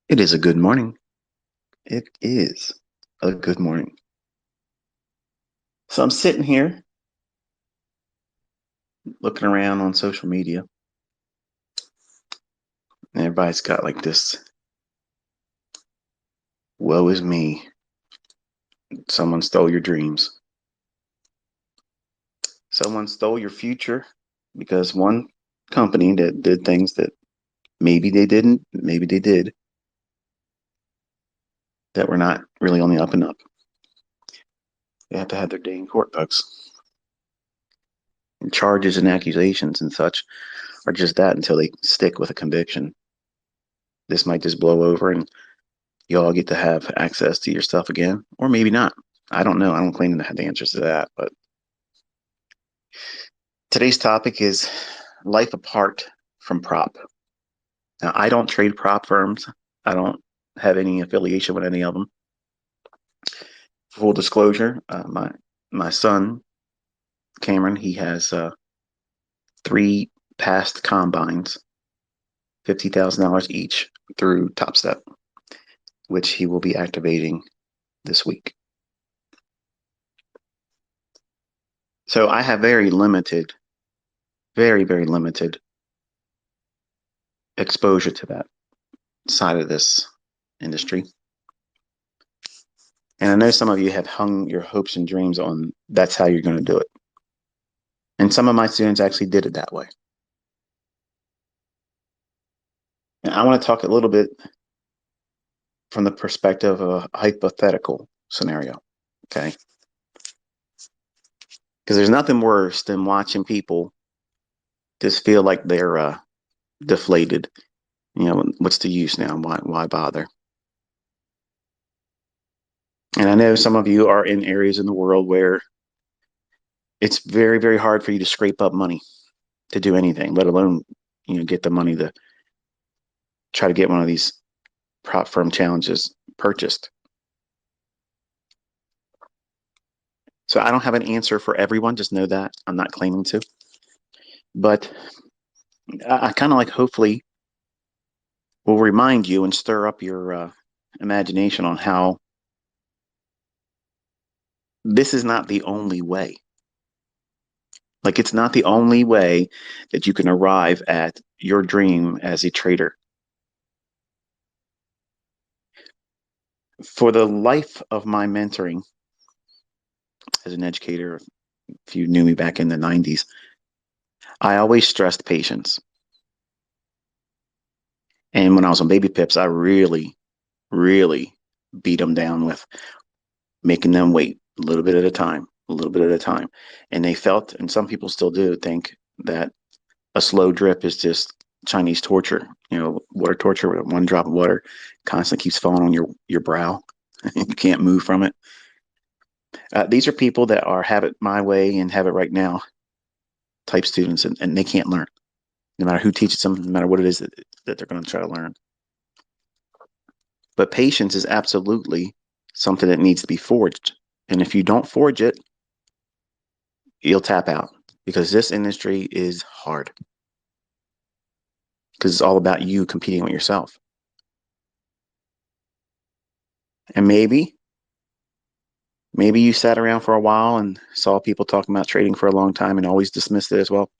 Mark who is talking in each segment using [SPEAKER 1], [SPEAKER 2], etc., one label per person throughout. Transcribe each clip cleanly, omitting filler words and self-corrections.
[SPEAKER 1] It is a good morning. It is a good morning. So I'm sitting here looking around on social media, and everybody's got like this woe is me. Someone stole your dreams. Someone stole your future because one company that did things that maybe they didn't, maybe they did, that were not really on the up and up. They have to have their day in court, folks. And charges and accusations and such are just that until they stick with a conviction. This might just blow over and you all get to have access to your stuff again, or maybe not. I don't know. I don't claim to have the answers to that. But today's topic is life apart from prop. Now, I don't trade prop firms. I don't have any affiliation with any of them. Full disclosure: my son Cameron, he has three past combines, $50,000 each through Top Step, which he will be activating this week. So I have very limited, very limited exposure to that side of this industry. And I know some of you have hung your hopes and dreams on that's how you're going to do it. And some of my students actually did it that way. And I want to talk a little bit from the perspective of a hypothetical scenario. Okay. Because there's nothing worse than watching people just feel like they're deflated. You know, what's the use now? Why bother? And I know some of you are in areas in the world where it's very hard for you to scrape up money to do anything, let alone, get the money to try to get one of these prop firm challenges purchased. So I don't have an answer for everyone. Just know that I'm not claiming to, but I kind of like hopefully will remind you and stir up your imagination on how this is not the only way. Like it's not the only way that you can arrive at your dream as a trader. For the life of my mentoring as an educator, if you knew me back in the 90s, I always stressed patience. And when I was on baby pips, I really beat them down with making them wait a little bit at a time, a little bit at a time. And they felt, and some people still do, think that a slow drip is just Chinese torture, water torture, where one drop of water constantly keeps falling on your brow. You can't move from it. These are people that are have it my way and have it right now type students, and they can't learn, no matter who teaches them, no matter what it is that they're going to try to learn. But patience is absolutely something that needs to be forged. And if you don't forge it, you'll tap out because this industry is hard because it's all about you competing with yourself. And maybe you sat around for a while and saw people talking about trading for a long time and always dismissed it as well.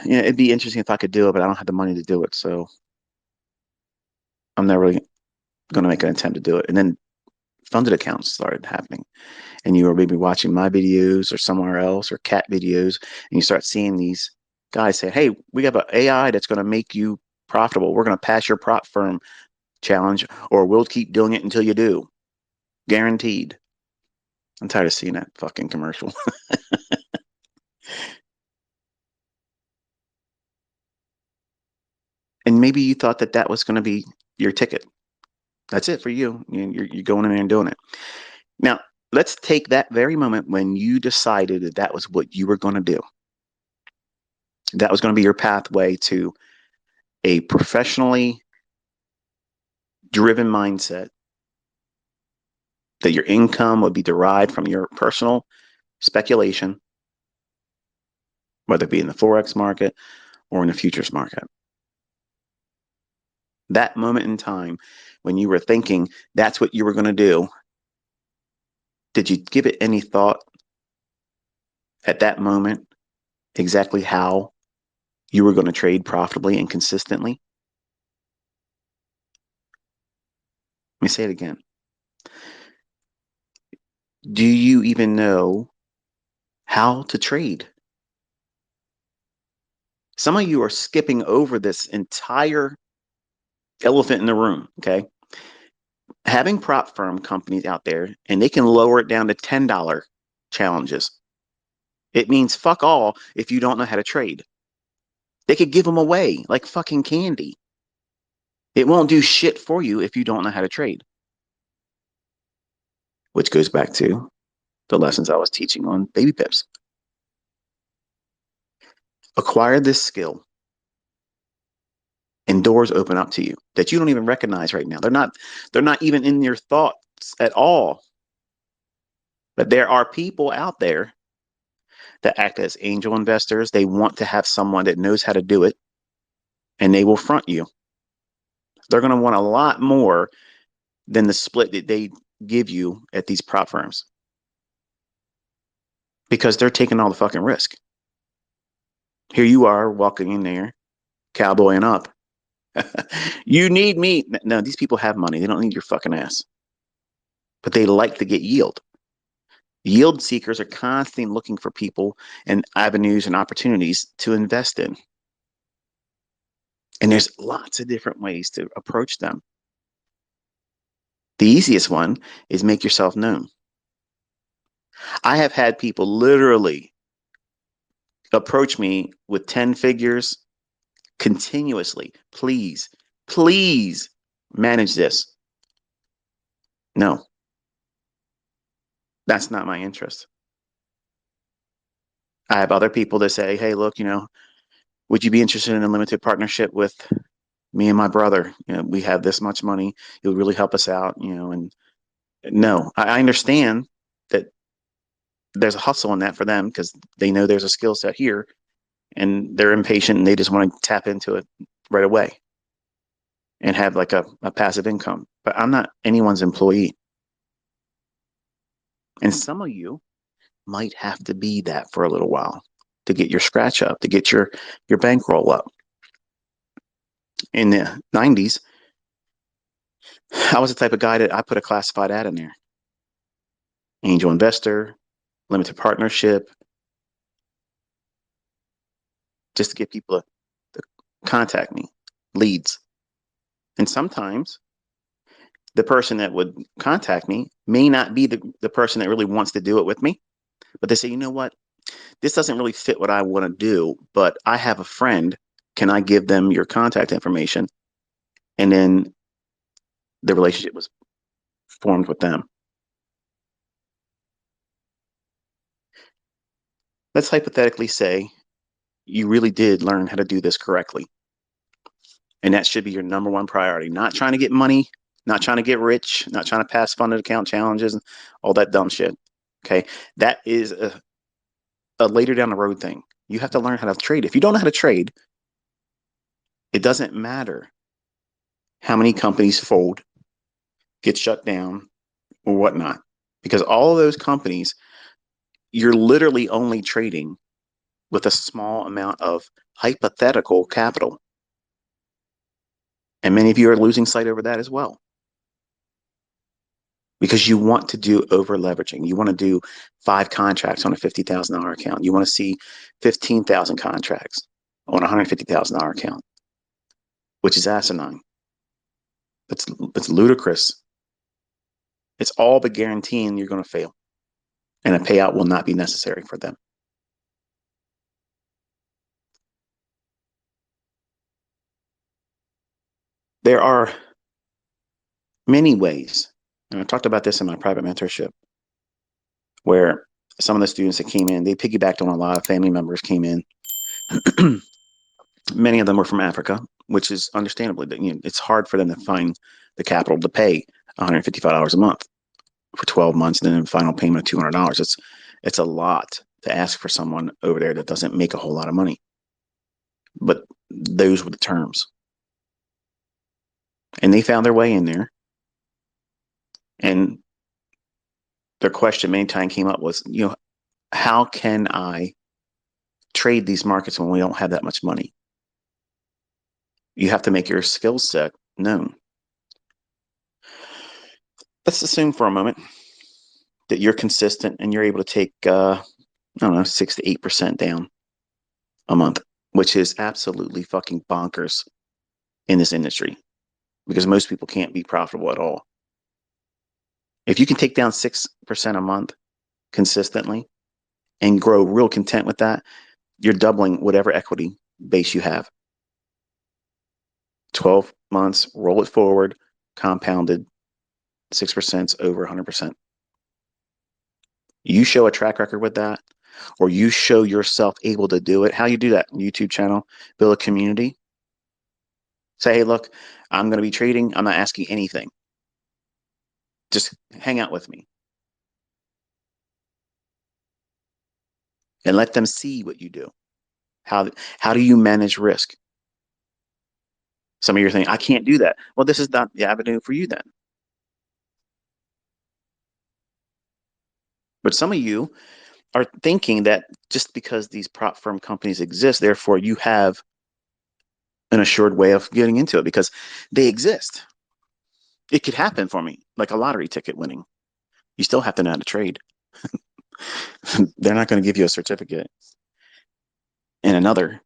[SPEAKER 1] It'd be interesting if I could do it, but I don't have the money to do it. So I'm not really going to make an attempt to do it. And then funded accounts started happening. And you were maybe watching my videos or somewhere else or cat videos, and you start seeing these guys say, hey, we have an AI that's going to make you profitable. We're going to pass your prop firm challenge, or we'll keep doing it until you do. Guaranteed. I'm tired of seeing that fucking commercial. And maybe you thought that that was going to be your ticket. That's it for you. You're going in there and doing it. Now, let's take that very moment when you decided that that was what you were going to do. That was going to be your pathway to a professionally driven mindset, that your income would be derived from your personal speculation, whether it be in the Forex market or in the futures market. That moment in time when you were thinking that's what you were going to do, did you give it any thought at that moment exactly how you were going to trade profitably and consistently? Let me say it again. Do you even know how to trade? Some of you are skipping over this entire elephant in the room, okay? Having prop firm companies out there and they can lower it down to $10 challenges. It means fuck all if you don't know how to trade. They could give them away like fucking candy. It won't do shit for you if you don't know how to trade, which goes back to the lessons I was teaching on baby pips. Acquire this skill and doors open up to you that you don't even recognize right now. They're not even in your thoughts at all. But there are people out there that act as angel investors. They want to have someone that knows how to do it, and they will front you. They're going to want a lot more than the split that they give you at these prop firms because they're taking all the fucking risk. Here you are walking in there, cowboying up. You need me. No, these people have money. They don't need your fucking ass. But they like to get yield. Yield seekers are constantly looking for people and avenues and opportunities to invest in. And there's lots of different ways to approach them. The easiest one is make yourself known. I have had people literally approach me with 10 figures continuously. Please, please manage this. No, that's not my interest. I have other people that say, hey, look, would you be interested in a limited partnership with me and my brother? We have this much money. It would really help us out, and no, I understand that there's a hustle in that for them because they know there's a skill set here and they're impatient and they just want to tap into it right away and have like a passive income. But I'm not anyone's employee. And some of you might have to be that for a little while to get your scratch up, to get your bankroll up. In the 90s, I was the type of guy that I put a classified ad in there. Angel investor, limited partnership, just to get people to contact me, leads. And sometimes the person that would contact me may not be the person that really wants to do it with me, but they say, you know what? This doesn't really fit what I want to do, but I have a friend. Can I give them your contact information? And then the relationship was formed with them. Let's hypothetically say you really did learn how to do this correctly. And that should be your number one priority. Not trying to get money, not trying to get rich, not trying to pass funded account challenges and all that dumb shit. Okay. That is a later down the road thing. You have to learn how to trade. If you don't know how to trade, it doesn't matter how many companies fold, get shut down, or whatnot. Because all of those companies, you're literally only trading with a small amount of hypothetical capital. And many of you are losing sight over that as well. Because you want to do over leveraging. You want to do 5 contracts on a $50,000 account. You want to see 15,000 contracts on a $150,000 account, which is asinine. It's ludicrous. It's all but guaranteeing you're going to fail, and a payout will not be necessary for them. There are many ways, and I talked about this in my private mentorship, where some of the students that came in, they piggybacked on a lot of family members came in. Many of them were from Africa, which is understandably, it's hard for them to find the capital to pay $155 a month for 12 months and then a final payment of $200. It's a lot to ask for someone over there that doesn't make a whole lot of money. But those were the terms. And they found their way in there. And their question many times came up was, how can I trade these markets when we don't have that much money? You have to make your skill set known. Let's assume for a moment that you're consistent and you're able to take, I don't know, 6 to 8% down a month, which is absolutely fucking bonkers in this industry because most people can't be profitable at all. If you can take down 6% a month consistently and grow real content with that, you're doubling whatever equity base you have. 12 months, roll it forward, compounded, 6% over 100%. You show a track record with that, or you show yourself able to do it. How you do that? YouTube channel, build a community. Say, hey, look, I'm going to be trading. I'm not asking anything. Just hang out with me. And let them see what you do. How do you manage risk? Some of you are thinking, I can't do that. Well, this is not the avenue for you then. But some of you are thinking that just because these prop firm companies exist, therefore you have an assured way of getting into it because they exist. It could happen for me, like a lottery ticket winning. You still have to know how to trade. They're not going to give you a certificate and another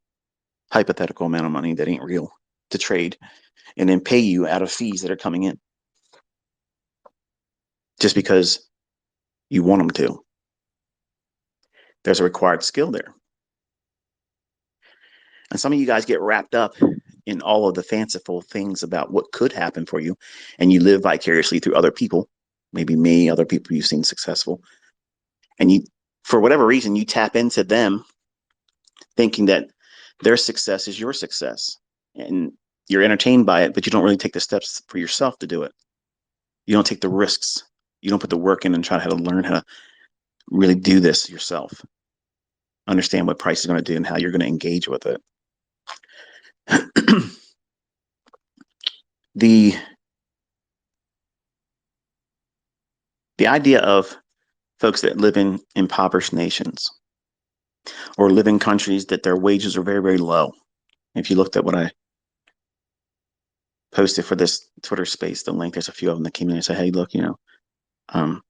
[SPEAKER 1] hypothetical amount of money that ain't real to trade and then pay you out of fees that are coming in just because you want them to. There's a required skill there. And some of you guys get wrapped up in all of the fanciful things about what could happen for you, and you live vicariously through other people, maybe me, other people you've seen successful, and you, for whatever reason, you tap into them thinking that their success is your success, and you're entertained by it, but you don't really take the steps for yourself to do it. You don't take the risks. You don't put the work in and try to learn how to really do this yourself. Understand what price is going to do and how you're going to engage with it. the the idea of folks that live in impoverished nations or live in countries that their wages are very, very low. If you looked at what I posted for this Twitter space, the link, there's a few of them that came in and said, hey, look, um,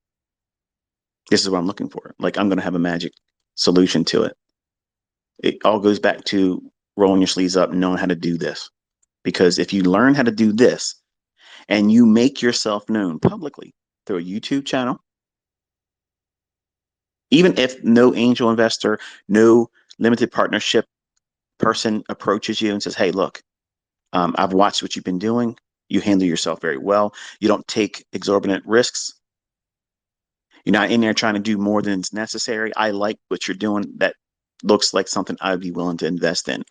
[SPEAKER 1] this is what I'm looking for. Like, I'm going to have a magic solution to it. It all goes back to rolling your sleeves up and knowing how to do this. Because if you learn how to do this and you make yourself known publicly through a YouTube channel, even if no angel investor, no limited partnership person approaches you and says, hey, look, I've watched what you've been doing. You handle yourself very well. You don't take exorbitant risks. You're not in there trying to do more than is necessary. I like what you're doing. That looks like something I'd be willing to invest in.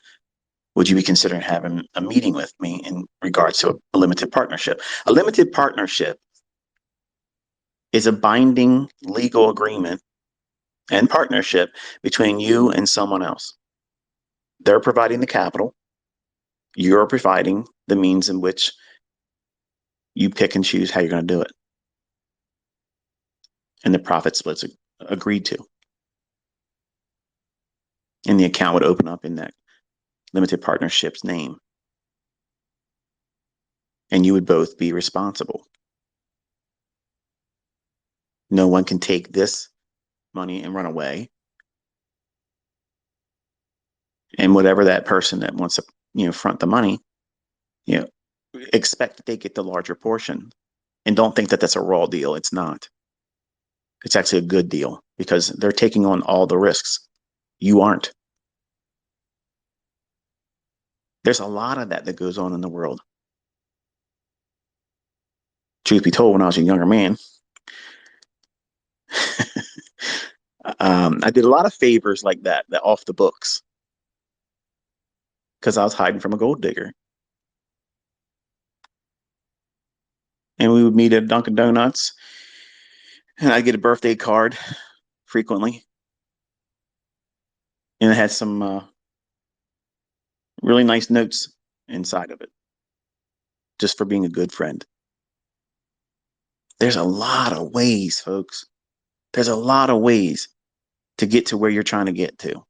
[SPEAKER 1] Would you be considering having a meeting with me in regards to a limited partnership? A limited partnership is a binding legal agreement and partnership between you and someone else. They're providing the capital. You're providing the means in which you pick and choose how you're going to do it. And the profit splits agreed to. And the account would open up in that limited partnership's name. And you would both be responsible. No one can take this money and run away. And whatever that person that wants to, front the money, expect that they get the larger portion. And don't think that that's a raw deal. It's not. It's actually a good deal because they're taking on all the risks. You aren't. There's a lot of that goes on in the world. Truth be told, when I was a younger man, I did a lot of favors like that off the books because I was hiding from a gold digger. And we would meet at Dunkin' Donuts, and I'd get a birthday card frequently, and it had some really nice notes inside of it. just for being a good friend. There's a lot of ways, folks. There's a lot of ways to get to where you're trying to get to.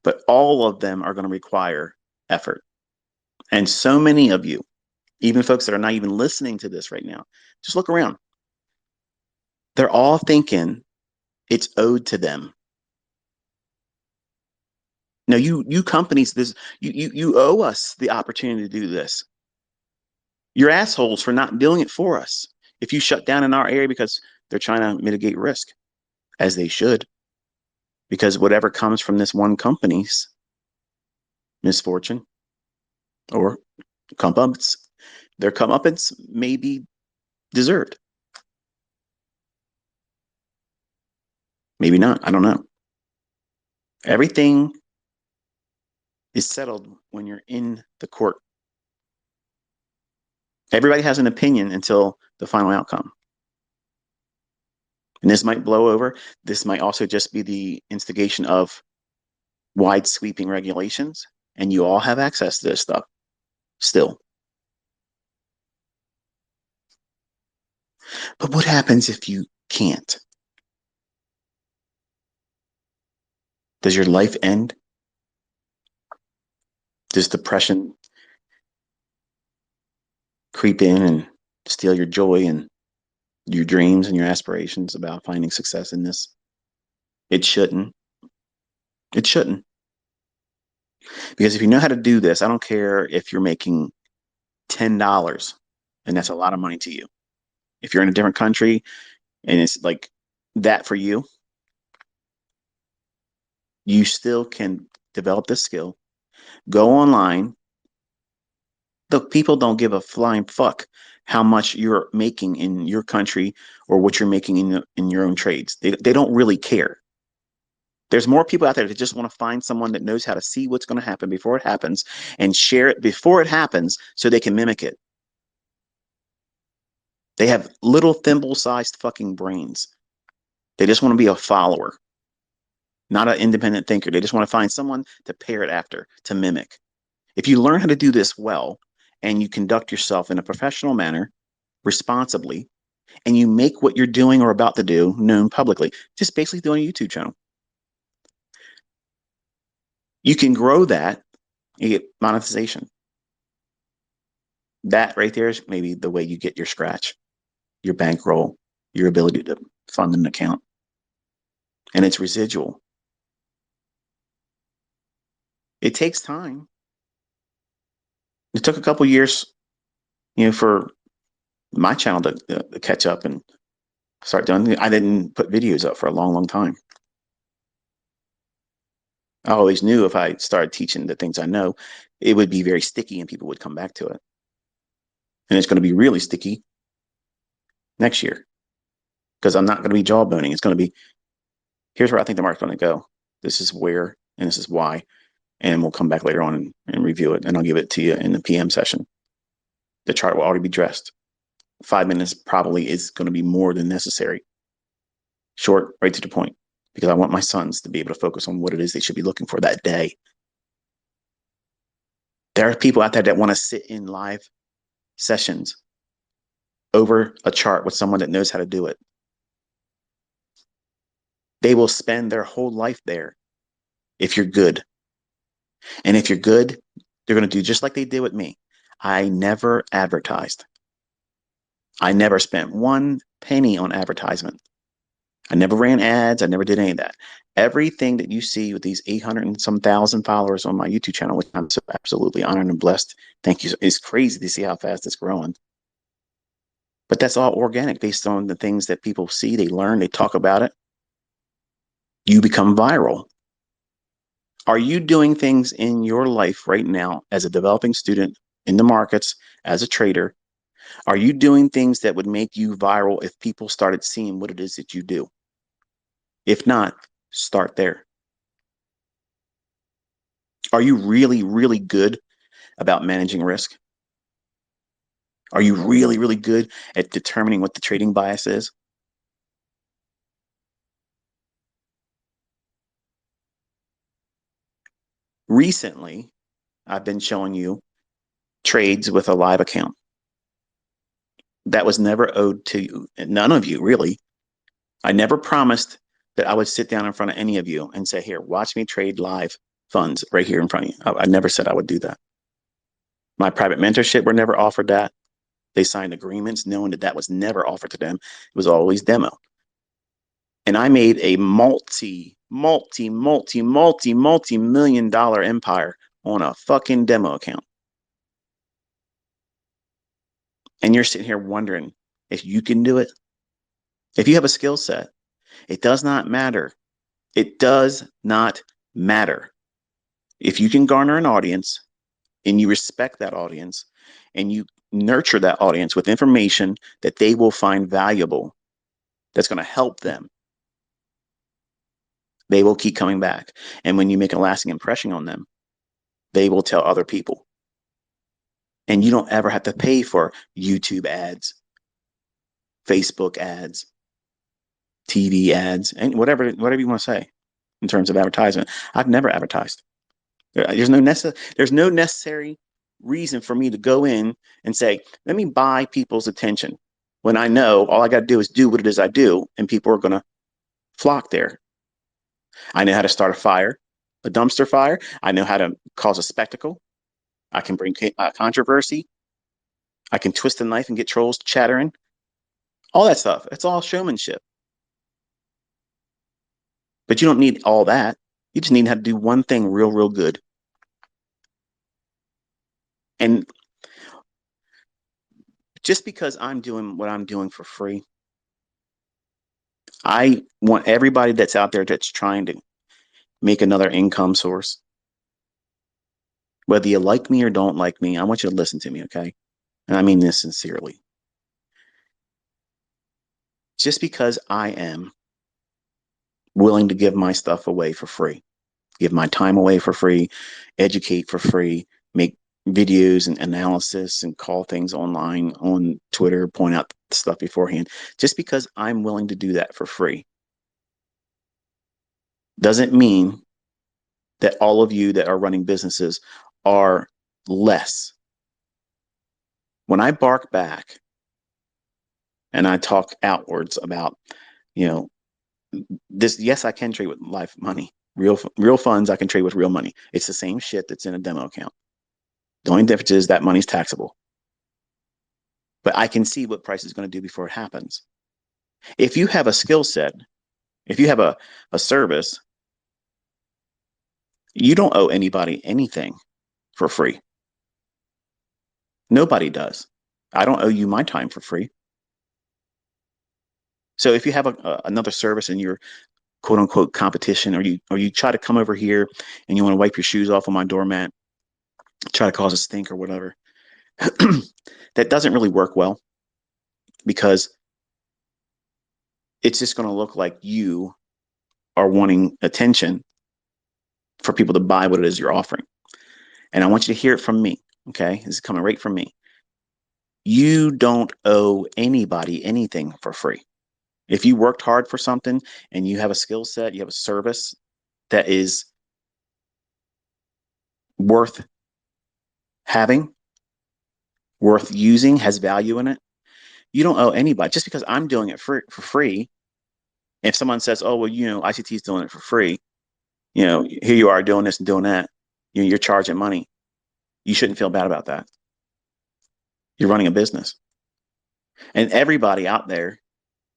[SPEAKER 1] But all of them are going to require effort. And so many of you, even folks that are not even listening to this right now, just look around. They're all thinking it's owed to them. Now, you companies, you owe us the opportunity to do this. You're assholes for not doing it for us. If you shut down in our area because they're trying to mitigate risk, as they should, because whatever comes from this one company's misfortune or comeuppance, their comeuppance may be deserved. Maybe not. I don't know. Everything is settled when you're in the court. Everybody has an opinion until the final outcome. And this might blow over. This might also just be the instigation of wide sweeping regulations, and you all have access to this stuff still. But what happens if you can't? Does your life end? Does depression creep in and steal your joy and your dreams and your aspirations about finding success in this? It shouldn't. It shouldn't. Because if you know how to do this, I don't care if you're making $10 and that's a lot of money to you. If you're in a different country and it's like that for you, you still can develop this skill. Go online. Look, people don't give a flying fuck how much you're making in your country or what you're making in your own trades. They don't really care. There's more people out there that just want to find someone that knows how to see what's going to happen before it happens and share it before it happens so they can mimic it. They have little thimble-sized fucking brains. They just want to be a follower, not an independent thinker. They just want to find someone to pair it after, to mimic. If you learn how to do this well and you conduct yourself in a professional manner, responsibly, and you make what you're doing or about to do known publicly, just basically doing a YouTube channel, you can grow that and get monetization. That right there is maybe the way you get your scratch, your bankroll, your ability to fund an account. And it's residual. It takes time. It took a couple years, for my channel to catch up and start doing. I didn't put videos up for a long, long time. I always knew if I started teaching the things I know, it would be very sticky and people would come back to it. And it's going to be really sticky next year because I'm not going to be jawboning. It's going to be, here's where I think the market's going to go. This is where, and this is why. And we'll come back later on and review it. And I'll give it to you in the PM session. The chart will already be dressed. 5 minutes probably is going to be more than necessary. Short, right to the point, because I want my sons to be able to focus on what it is they should be looking for that day. There are people out there that want to sit in live sessions over a chart with someone that knows how to do it. They will spend their whole life there if you're good. And if you're good, they're going to do just like they did with me. I never advertised. I never spent one penny on advertisement. I never ran ads. I never did any of that. Everything that you see with these 800 and some thousand followers on my YouTube channel, which I'm so absolutely honored and blessed. Thank you. It's crazy to see how fast it's growing. But that's all organic based on the things that people see, they learn, they talk about it. You become viral. Are you doing things in your life right now as a developing student in the markets, as a trader? Are you doing things that would make you viral if people started seeing what it is that you do? If not, start there. Are you really, really good about managing risk? Are you really, really good at determining what the trading bias is? Recently, I've been showing you trades with a live account. That was never owed to none of you, really. I never promised that I would sit down in front of any of you and say, here, watch me trade live funds right here in front of you. I never said I would do that. My private mentorship were never offered that. They signed agreements knowing that that was never offered to them. It was always demo. And I made a multi-million dollar empire on a fucking demo account. And you're sitting here wondering if you can do it. If you have a skill set, it does not matter. It does not matter. If you can garner an audience and you respect that audience and you nurture that audience with information that they will find valuable, that's going to help them, they will keep coming back. And when you make a lasting impression on them, they will tell other people. And you don't ever have to pay for YouTube ads, Facebook ads, TV ads, and whatever you want to say in terms of advertisement. I've never advertised. There's no necessary reason for me to go in and say, let me buy people's attention when I know all I got to do is do what it is I do, and people are going to flock there. I know how to start a fire, a dumpster fire. I know how to cause a spectacle. I can bring controversy. I can twist a knife and get trolls chattering. All that stuff. It's all showmanship. But you don't need all that. You just need how to do one thing real, real good. And just because I'm doing what I'm doing for free, I want everybody that's out there that's trying to make another income source, whether you like me or don't like me, I want you to listen to me, okay? And I mean this sincerely. Just because I am willing to give my stuff away for free, give my time away for free, educate for free, make videos and analysis and call things online on Twitter, point out stuff beforehand, just because I'm willing to do that for free doesn't mean that all of you that are running businesses are less. When I bark back and I talk outwards about, you know, this, yes, I can trade with live money, real funds. I can trade with real money. It's the same shit that's in a demo account. The only difference is that money's taxable. But I can see what price is going to do before it happens. If you have a skill set, if you have a service, you don't owe anybody anything for free. Nobody does. I don't owe you my time for free. So if you have another service in your quote unquote competition, or you try to come over here and you want to wipe your shoes off on my doormat, try to cause a stink or whatever, that doesn't really work well, because it's just going to look like you are wanting attention for people to buy what it is you're offering. And I want you to hear it from me. Okay. This is coming right from me. You don't owe anybody anything for free. If you worked hard for something and you have a skill set, you have a service that is worth having, worth using, has value in it, you don't owe anybody. Just because I'm doing it for free, if someone says, oh, well, ICT is doing it for free, here you are doing this and doing that, you're charging money. You shouldn't feel bad about that. You're running a business. And everybody out there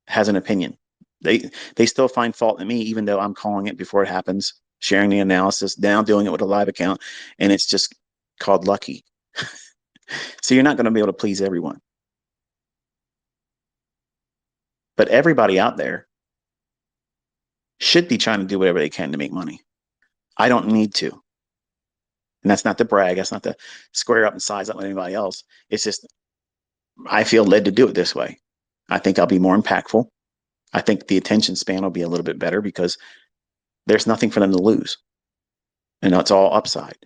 [SPEAKER 1] has an opinion. They still find fault in me, even though I'm calling it before it happens, sharing the analysis, now doing it with a live account, and it's just called lucky. So you're not going to be able to please everyone. But everybody out there should be trying to do whatever they can to make money. I don't need to. And that's not to brag. That's not to square up and size up with anybody else. It's just, I feel led to do it this way. I think I'll be more impactful. I think the attention span will be a little bit better because there's nothing for them to lose. And it's all upside.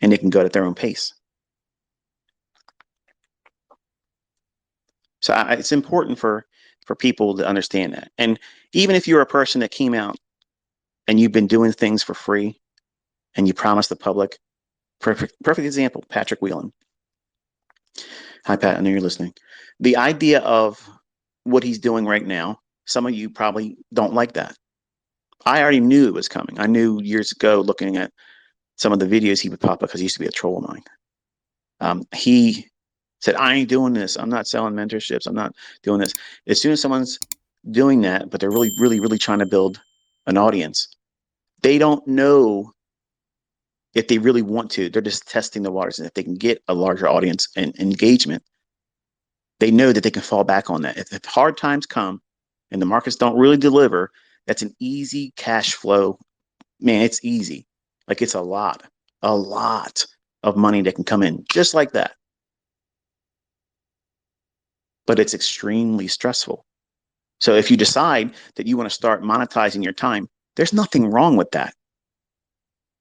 [SPEAKER 1] And they can go at their own pace. So it's important for people to understand that. And even if you're a person that came out and you've been doing things for free and you promised the public Perfect example, Patrick Whelan. Hi, Pat. I know you're listening. The idea of what he's doing right now, some of you probably don't like that. I already knew it was coming. I knew years ago looking at some of the videos he would pop up because he used to be a troll of mine. He said, I ain't doing this. I'm not selling mentorships. I'm not doing this. As soon as someone's doing that, but they're really, really, really trying to build an audience, they don't know if they really want to. They're just testing the waters. And if they can get a larger audience and engagement, they know that they can fall back on that. If hard times come and the markets don't really deliver, that's an easy cash flow. Man, it's easy. Like it's a lot of money that can come in just like that. But it's extremely stressful. So if you decide that you want to start monetizing your time, there's nothing wrong with that.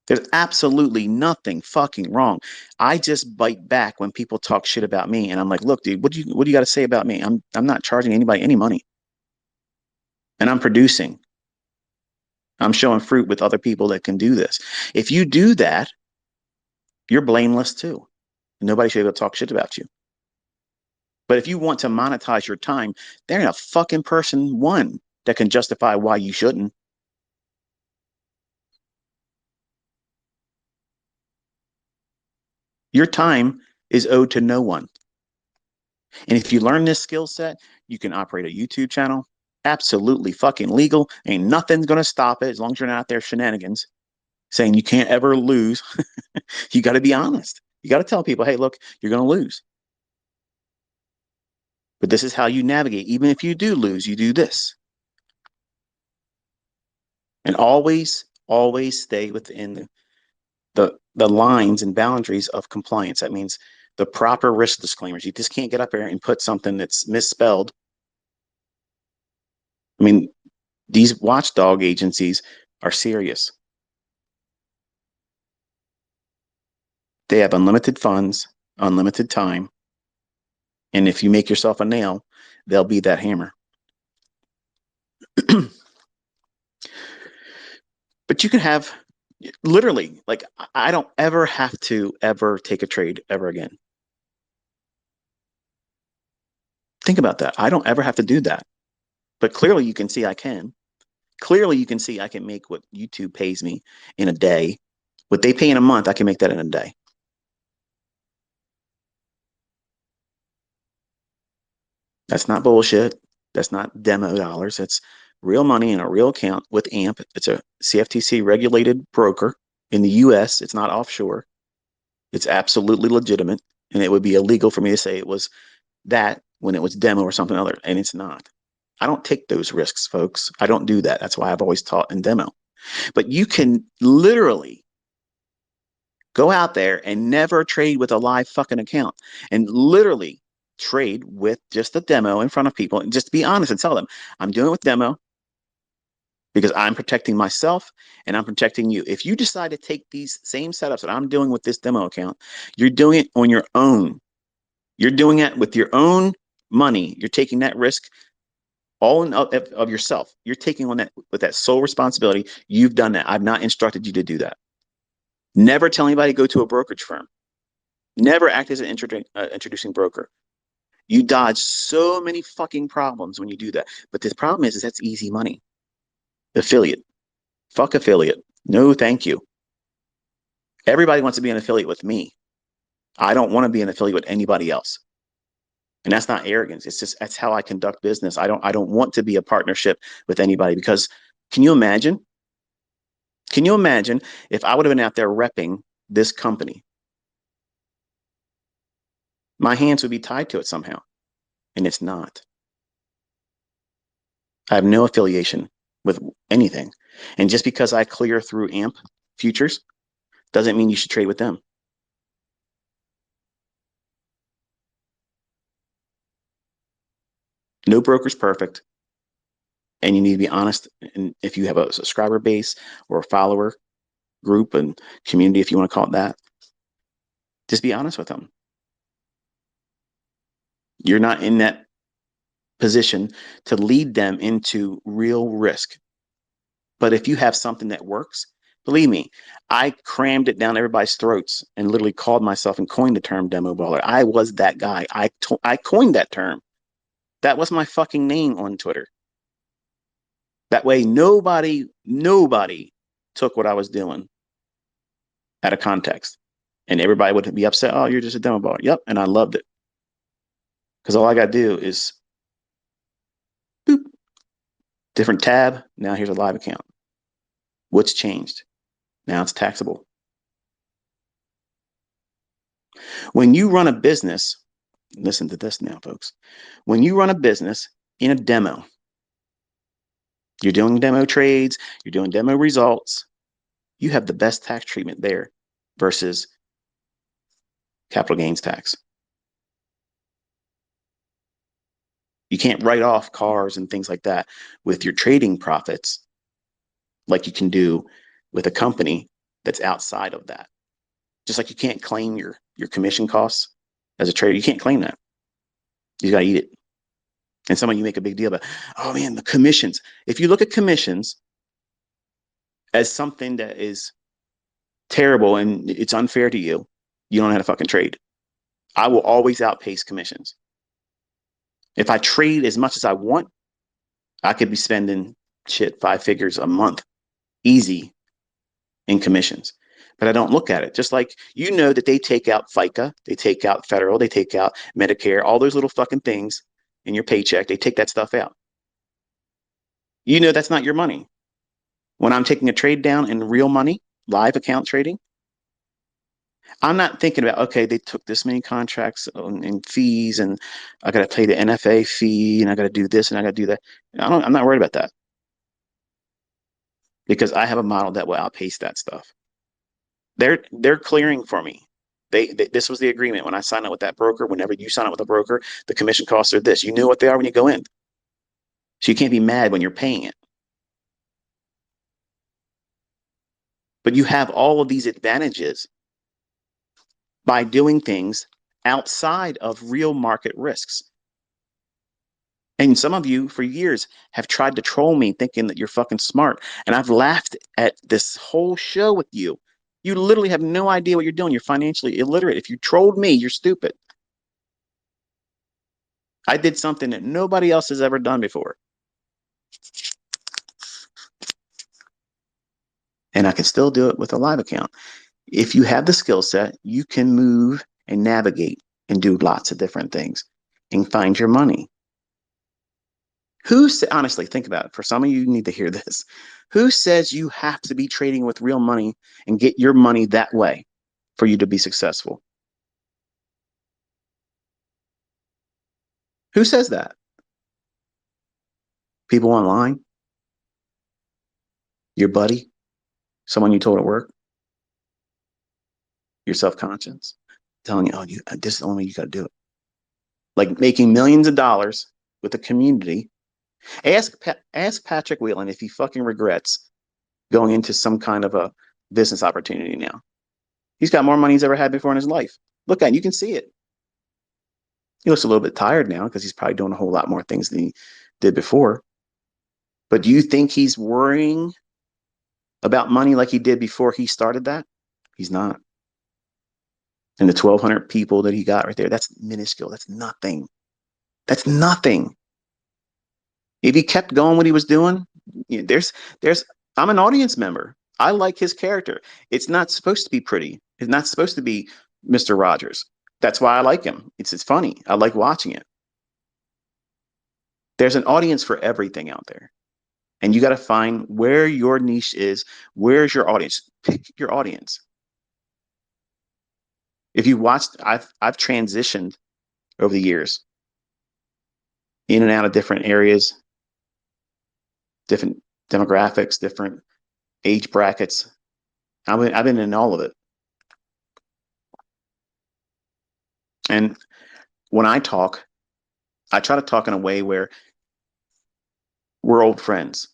[SPEAKER 1] There's absolutely nothing fucking wrong. I just bite back when people talk shit about me, and I'm like, look, dude, what do you got to say about me? I'm not charging anybody any money, and I'm producing. I'm showing fruit with other people that can do this. If you do that, you're blameless too. Nobody should be able to talk shit about you. But if you want to monetize your time, there ain't a fucking person one that can justify why you shouldn't. Your time is owed to no one. And if you learn this skill set, you can operate a YouTube channel. Absolutely fucking legal. Ain't nothing's going to stop it as long as you're not out there shenanigans saying you can't ever lose. You got to be honest. You got to tell people, hey, look, you're going to lose. But this is how you navigate. Even if you do lose, you do this. And always stay within the lines and boundaries of compliance. That means the proper risk disclaimers. You just can't get up there and put something that's misspelled. I mean, these watchdog agencies are serious. They have unlimited funds, unlimited time, and if you make yourself a nail, they'll be that hammer. But you can have literally, like, I don't ever have to ever take a trade ever again. Think about that. I don't ever have to do that. But clearly you can see I can. Clearly you can see I can make what YouTube pays me in a day. What they pay in a month, I can make that in a day. That's not bullshit. That's not demo dollars. That's real money in a real account with AMP. It's a CFTC regulated broker in the US. It's not offshore. It's absolutely legitimate. And it would be illegal for me to say it was that when it was demo or something other. And it's not. I don't take those risks, folks. I don't do that. That's why I've always taught in demo. But you can literally go out there and never trade with a live fucking account and literally trade with just a demo in front of people and just be honest and tell them, I'm doing it with demo because I'm protecting myself and I'm protecting you. If you decide to take these same setups that I'm doing with this demo account, you're doing it on your own. You're doing it with your own money. You're taking that risk all of yourself. You're taking on that with that sole responsibility. You've done that. I've not instructed you to do that. Never tell anybody to go to a brokerage firm. Never act as an introducing broker. You dodge so many fucking problems when you do that. But the problem is that's easy money. Affiliate. Fuck affiliate. No, thank you. Everybody wants to be an affiliate with me. I don't want to be an affiliate with anybody else. And that's not arrogance. It's just that's how I conduct business. I don't want to be a partnership with anybody because can you imagine? Can you imagine if I would have been out there repping this company? My hands would be tied to it somehow. And it's not. I have no affiliation with anything. And just because I clear through AMP futures doesn't mean you should trade with them. No broker's perfect. And you need to be honest. And if you have a subscriber base or a follower group and community, if you want to call it that, just be honest with them. You're not in that position to lead them into real risk. But if you have something that works, Believe me, I crammed it down everybody's throats and literally called myself and coined the term demo baller. I was that guy. I coined that term. That was my fucking name on Twitter. That way, nobody took what I was doing out of context. And everybody would be upset. Oh, you're just a demo baller. Yep. And I loved it. Because all I got to do is boop, different tab. Now here's a live account. What's changed? Now it's taxable. When you run a business, listen to this now, folks. When you run a business in a demo, you're doing demo trades, you're doing demo results, you have the best tax treatment there versus capital gains tax. You can't write off cars and things like that with your trading profits like you can do with a company that's outside of that. Just like you can't claim your commission costs as a trader, you can't claim that. You got to eat it. And some of you make a big deal about, oh man, the commissions. If you look at commissions as something that is terrible and it's unfair to you, you don't know how to fucking trade. I will always outpace commissions. If I trade as much as I want, I could be spending 5 figures a month easy in commissions. But I don't look at it. Just like you know that they take out FICA, they take out federal, they take out Medicare, all those little fucking things in your paycheck, they take that stuff out. You know that's not your money. When I'm taking a trade down in real money, live account trading, I'm not thinking about, okay, they took this many contracts in fees and I got to pay the NFA fee and I got to do this and I got to do that. I'm not worried about that because I have a model that will outpace that stuff. They're clearing for me. This was the agreement when I signed up with that broker. Whenever you sign up with a broker, the commission costs are this. You know what they are when you go in. So you can't be mad when you're paying it. But you have all of these advantages by doing things outside of real market risks. And some of you for years have tried to troll me thinking that you're fucking smart. And I've laughed at this whole show with you. You literally have no idea what you're doing. You're financially illiterate. If you trolled me, you're stupid. I did something that nobody else has ever done before. And I can still do it with a live account. If you have the skill set, you can move and navigate and do lots of different things and find your money. Honestly, think about it. For some of you, you need to hear this. Who says you have to be trading with real money and get your money that way for you to be successful? Who says that? People online? Your buddy? Someone you told at work? Your self-conscious? Telling you, oh, this is the only way you got to do it. Like making millions of dollars with a community. Ask Patrick Whelan if he fucking regrets going into some kind of a business opportunity now. He's got more money he's ever had before in his life. Look at it, you can see it. He looks a little bit tired now because he's probably doing a whole lot more things than he did before. But do you think he's worrying about money like he did before he started that? He's not. And the 1,200 people that he got right there, that's minuscule. That's nothing. That's nothing. If he kept going what he was doing, I'm an audience member. I like his character. It's not supposed to be pretty. It's not supposed to be Mr. Rogers. That's why I like him. It's funny. I like watching it. There's an audience for everything out there. And you got to find where your niche is. Where's your audience? Pick your audience. If you watched, I've transitioned over the years in and out of different areas, different demographics, different age brackets. I've been in all of it. And when I talk, I try to talk in a way where we're old friends,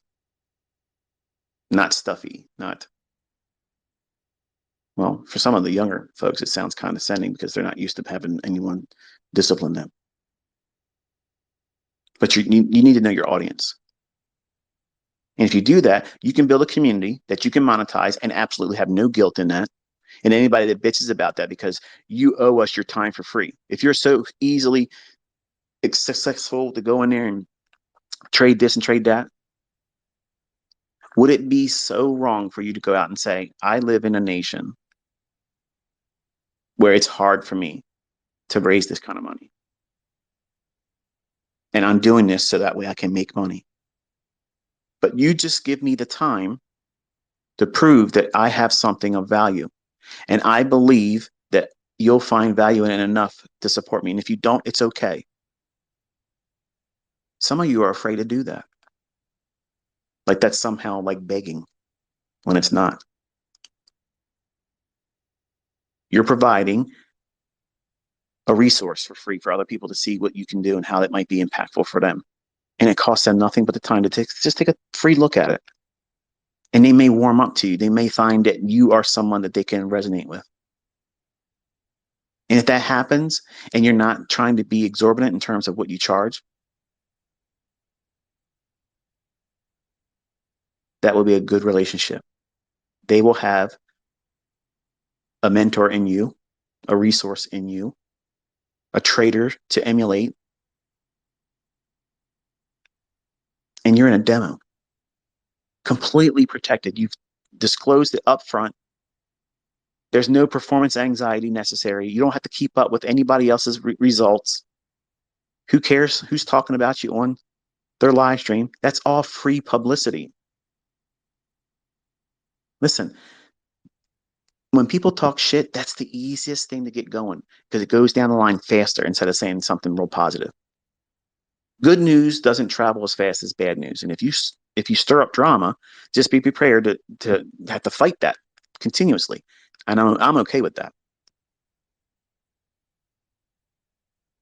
[SPEAKER 1] not stuffy, not, well, for some of the younger folks, it sounds condescending because they're not used to having anyone discipline them. But you need to know your audience. And if you do that, you can build a community that you can monetize and absolutely have no guilt in that. And anybody that bitches about that because you owe us your time for free. If you're so easily successful to go in there and trade this and trade that, would it be so wrong for you to go out and say, I live in a nation where it's hard for me to raise this kind of money? And I'm doing this so that way I can make money. But you just give me the time to prove that I have something of value. And I believe that you'll find value in it enough to support me. And if you don't, it's okay. Some of you are afraid to do that. Like that's somehow like begging when it's not. You're providing a resource for free for other people to see what you can do and how that might be impactful for them. And it costs them nothing but the time to just take a free look at it. And they may warm up to you. They may find that you are someone that they can resonate with. And if that happens and you're not trying to be exorbitant in terms of what you charge, that will be a good relationship. They will have a mentor in you, a resource in you, a trader to emulate, and you're in a demo, completely protected. You've disclosed it up front. There's no performance anxiety necessary. You don't have to keep up with anybody else's results. Who cares who's talking about you on their live stream? That's all free publicity. Listen, when people talk shit, that's the easiest thing to get going because it goes down the line faster instead of saying something real positive. Good news doesn't travel as fast as bad news. And if you stir up drama, just be prepared to have to fight that continuously. And I'm okay with that.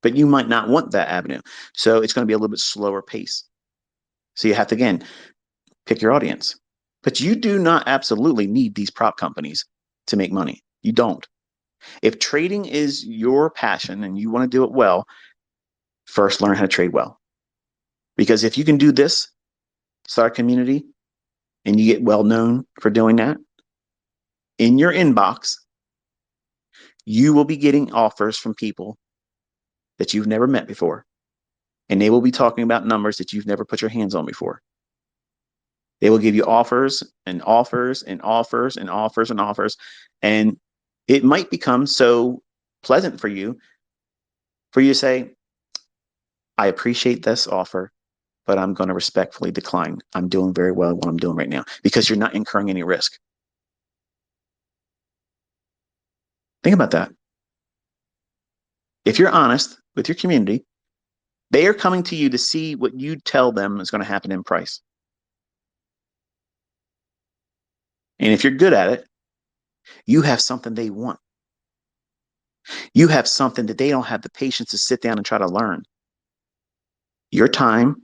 [SPEAKER 1] But you might not want that avenue. So it's going to be a little bit slower pace. So you have to, again, pick your audience. But you do not absolutely need these prop companies to make money. You don't. If trading is your passion and you want to do it well, first learn how to trade well. Because if you can do this, start a community, and you get well known for doing that, in your inbox, you will be getting offers from people that you've never met before. And they will be talking about numbers that you've never put your hands on before. They will give you offers and offers and offers and offers and offers. And it might become so pleasant for you to say, I appreciate this offer, but I'm going to respectfully decline. I'm doing very well what I'm doing right now because you're not incurring any risk. Think about that. If you're honest with your community, they are coming to you to see what you tell them is going to happen in price. And if you're good at it, you have something they want. You have something that they don't have the patience to sit down and try to learn. Your time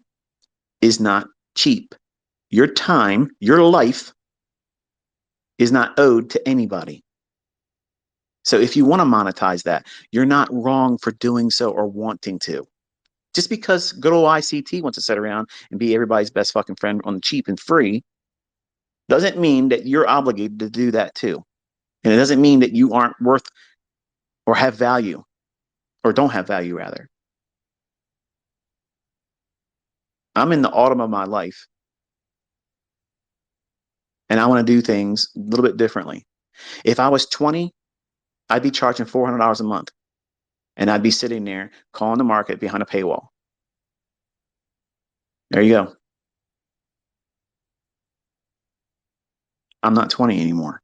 [SPEAKER 1] is not cheap. Your time, your life is not owed to anybody. So if you want to monetize that, you're not wrong for doing so or wanting to. Just because good old ICT wants to sit around and be everybody's best fucking friend on the cheap and free doesn't mean that you're obligated to do that too. And it doesn't mean that you aren't worth or have value or don't have value rather. I'm in the autumn of my life and I want to do things a little bit differently. If I was 20, I'd be charging $400 a month and I'd be sitting there calling the market behind a paywall. There you go. I'm not 20 anymore.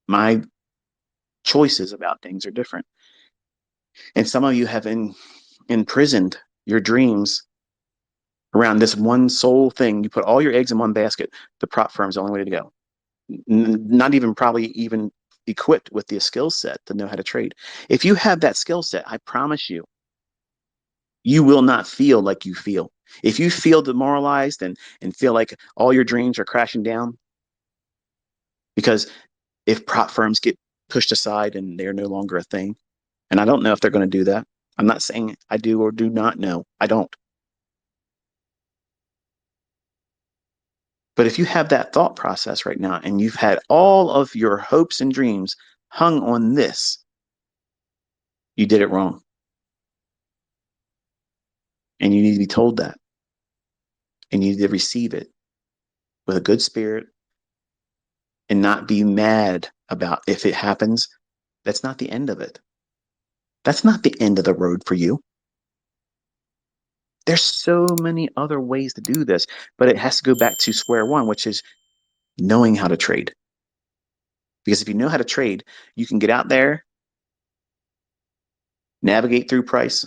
[SPEAKER 1] My choices about things are different. And some of you have imprisoned your dreams around this one sole thing. You put all your eggs in one basket. The prop firm is the only way to go. Not even probably even equipped with the skill set to know how to trade. If you have that skill set, I promise you, you will not feel like you feel. If you feel demoralized and feel like all your dreams are crashing down, because if prop firms get pushed aside and they're no longer a thing, and I don't know if they're going to do that. I'm not saying I do or do not know. I don't. But if you have that thought process right now and you've had all of your hopes and dreams hung on this, you did it wrong. And you need to be told that. And you need to receive it with a good spirit and not be mad about if it happens. That's not the end of it. That's not the end of the road for you. There's so many other ways to do this, but it has to go back to square one, which is knowing how to trade. Because if you know how to trade, you can get out there, navigate through price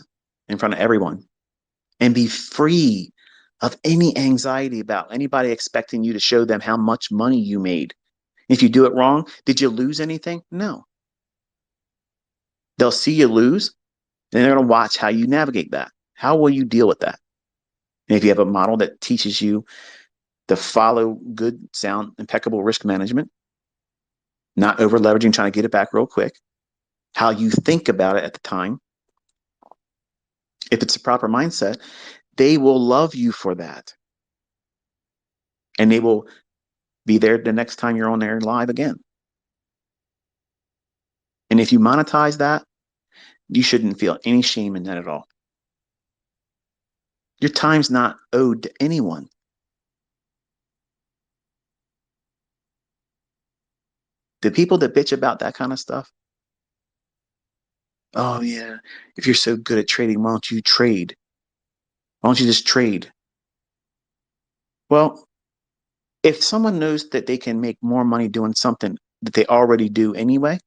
[SPEAKER 1] in front of everyone, and be free of any anxiety about anybody expecting you to show them how much money you made. If you do it wrong, did you lose anything? No. They'll see you lose, and they're going to watch how you navigate that. How will you deal with that? And if you have a model that teaches you to follow good, sound, impeccable risk management, not over leveraging, trying to get it back real quick, how you think about it at the time, if it's a proper mindset, they will love you for that. And they will be there the next time you're on there live again. And if you monetize that, you shouldn't feel any shame in that at all. Your time's not owed to anyone. The people that bitch about that kind of stuff, oh yeah, if you're so good at trading, why don't you trade? Why don't you just trade? Well, if someone knows that they can make more money doing something that they already do anyway,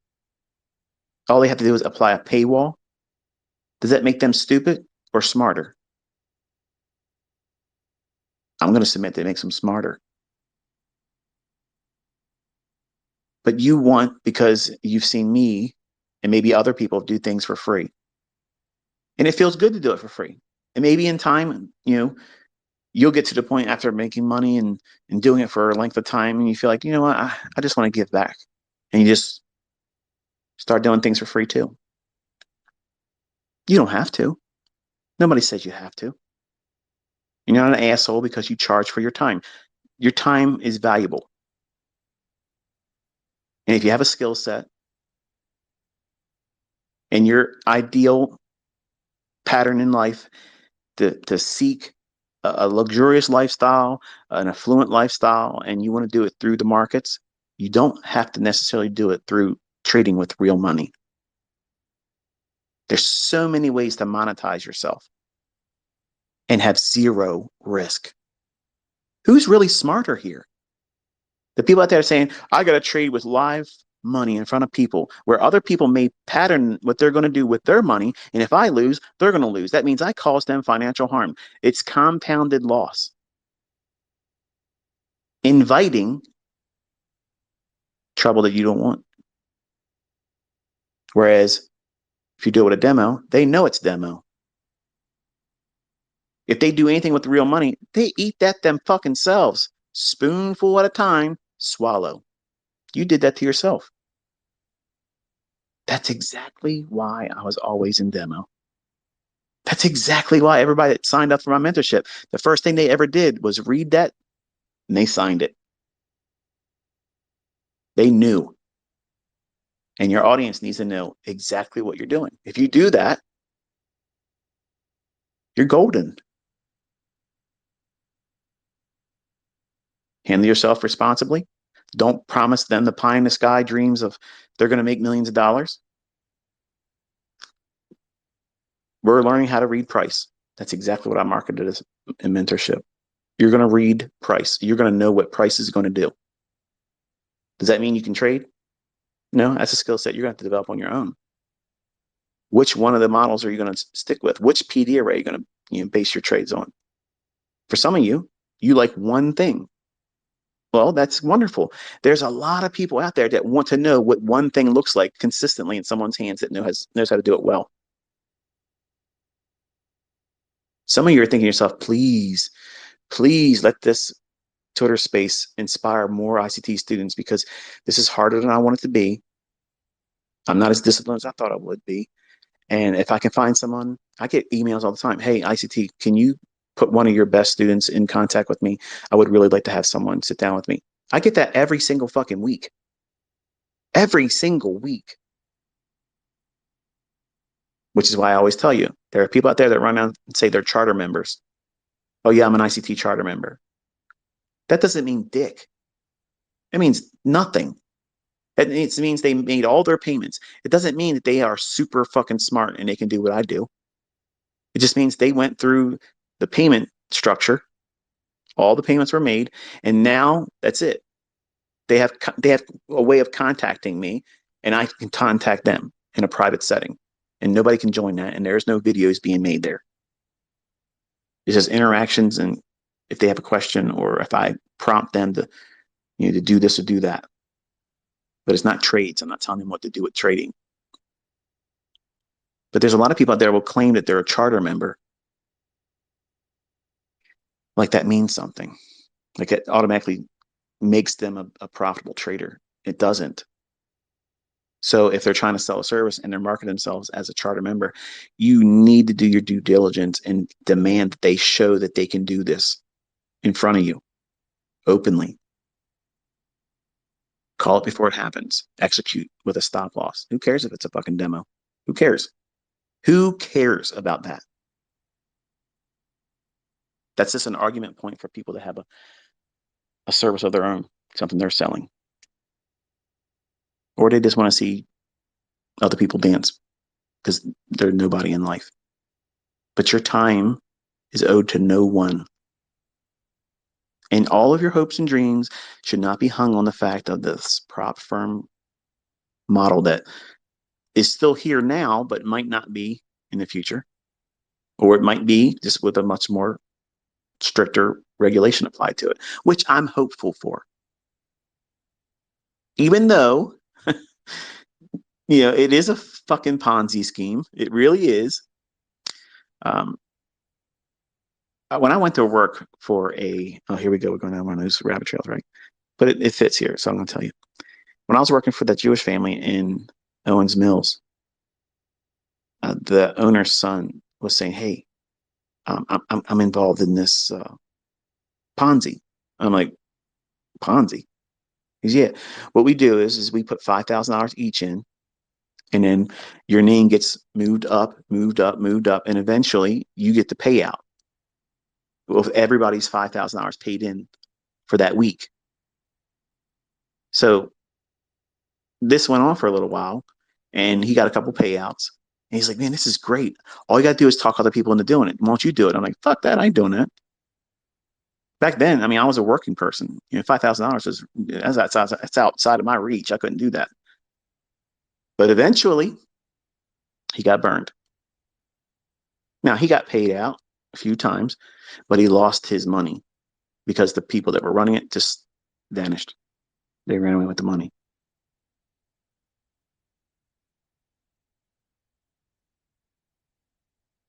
[SPEAKER 1] all they have to do is apply a paywall. Does that make them stupid or smarter? I'm going to submit that it makes them smarter. But you want, because you've seen me and maybe other people do things for free. And it feels good to do it for free. And maybe in time, you'll get to the point after making money and doing it for a length of time and you feel like, you know what, I just want to give back. And you just start doing things for free too. You don't have to. Nobody says you have to. You're not an asshole because you charge for your time. Your time is valuable. And if you have a skill set and your ideal pattern in life to seek a luxurious lifestyle, an affluent lifestyle, and you want to do it through the markets, you don't have to necessarily do it through trading with real money. There's so many ways to monetize yourself and have zero risk. Who's really smarter here? The people out there saying, I got to trade with live money in front of people where other people may pattern what they're going to do with their money. And if I lose, they're going to lose. That means I caused them financial harm. It's compounded loss. Inviting trouble that you don't want. Whereas if you do it with a demo, they know it's demo. If they do anything with the real money, they eat that them fucking selves. Spoonful at a time, swallow. You did that to yourself. That's exactly why I was always in demo. That's exactly why everybody that signed up for my mentorship, the first thing they ever did was read that and they signed it. They knew. And your audience needs to know exactly what you're doing. If you do that, you're golden. Handle yourself responsibly. Don't promise them the pie in the sky dreams of they're going to make millions of dollars. We're learning how to read price. That's exactly what I marketed as in mentorship. You're going to read price. You're going to know what price is going to do. Does that mean you can trade? No, that's a skill set you're going to have to develop on your own. Which one of the models are you going to stick with? Which PD array are you going to base your trades on? For some of you, you like one thing. Well, that's wonderful. There's a lot of people out there that want to know what one thing looks like consistently in someone's hands that knows how to do it well. Some of you are thinking to yourself, please, please let this Twitter space inspire more ICT students because this is harder than I want it to be. I'm not as disciplined as I thought I would be. And if I can find someone, I get emails all the time. Hey, ICT, can you put one of your best students in contact with me. I would really like to have someone sit down with me. I get that every single fucking week. Every single week. Which is why I always tell you, there are people out there that run out and say they're charter members. Oh yeah, I'm an ICT charter member. That doesn't mean dick. It means nothing. It means they made all their payments. It doesn't mean that they are super fucking smart and they can do what I do. It just means they went through the payment structure. All the payments were made, and now that's it. They have a way of contacting me, and I can contact them in a private setting, and nobody can join that, and there's no videos being made there. It's just interactions, and if they have a question or if I prompt them to to do this or do that. But it's not trades. I'm not telling them what to do with trading. But there's a lot of people out there who will claim that they're a charter member, like that means something. Like it automatically makes them a profitable trader. It doesn't. So if they're trying to sell a service and they're marketing themselves as a charter member, you need to do your due diligence and demand that they show that they can do this in front of you openly. Call it before it happens. Execute with a stop loss. Who cares if it's a fucking demo? Who cares? Who cares about that? That's just an argument point for people to have a service of their own, something they're selling. Or they just want to see other people dance because they're nobody in life. But your time is owed to no one. And all of your hopes and dreams should not be hung on the fact of this prop firm model that is still here now, but might not be in the future. Or it might be just with a much more stricter regulation applied to it, which I'm hopeful for. Even though, it is a fucking Ponzi scheme. It really is. Um, when I went to work for here we go. We're going down one of those rabbit trails, right? But it fits here. So I'm going to tell you. When I was working for that Jewish family in Owens Mills, the owner's son was saying, "Hey, I'm involved in this Ponzi." I'm like, "Ponzi?" He's, "Yeah. What we do is we put $5,000 each in, and then your name gets moved up, moved up, moved up, and eventually you get the payout. Well, everybody's $5,000 paid in for that week." So this went on for a little while, and he got a couple payouts. And he's like, "Man, this is great. All you got to do is talk other people into doing it. Why don't you do it?" I'm like, "Fuck that. I ain't doing that." Back then, I mean, I was a working person. $5,000 is that's outside of my reach. I couldn't do that. But eventually, he got burned. Now, he got paid out a few times, but he lost his money because the people that were running it just vanished. They ran away with the money.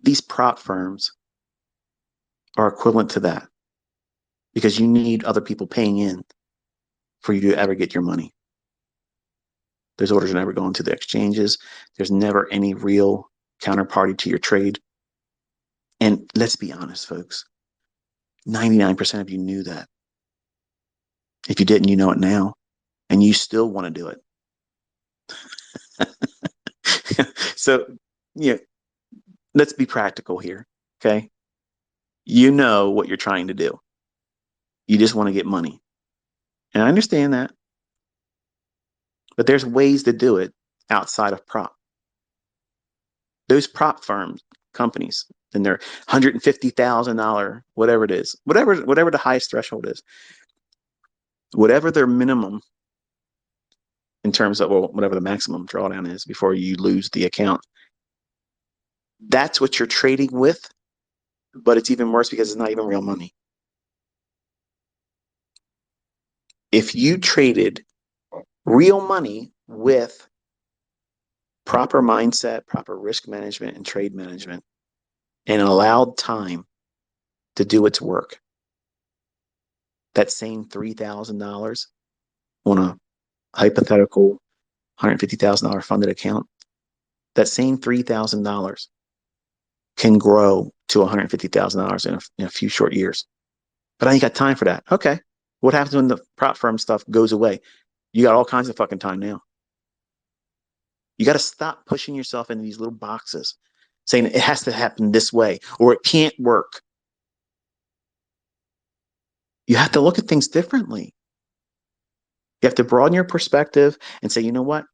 [SPEAKER 1] These prop firms are equivalent to that because you need other people paying in for you to ever get your money. Those orders are never going to the exchanges. There's never any real counterparty to your trade. And let's be honest, folks, 99% of you knew that. If you didn't, you know it now, and you still want to do it. So, you know, let's be practical here, okay? You know what you're trying to do. You just want to get money. And I understand that, but there's ways to do it outside of prop. Those prop firms, companies, and their $150,000, whatever it is, whatever the highest threshold is, whatever their minimum in terms of, well, whatever the maximum drawdown is before you lose the account. That's what you're trading with, but it's even worse because it's not even real money. If you traded real money with proper mindset, proper risk management, and trade management, and allowed time to do its work, that same $3,000 on a hypothetical $150,000 funded account, that same $3,000 can grow to $150,000 in a few short years. But I ain't got time for that. Okay. What happens when the prop firm stuff goes away? You got all kinds of fucking time now. You got to stop pushing yourself into these little boxes saying it has to happen this way or it can't work. You have to look at things differently. You have to broaden your perspective and say, you know what?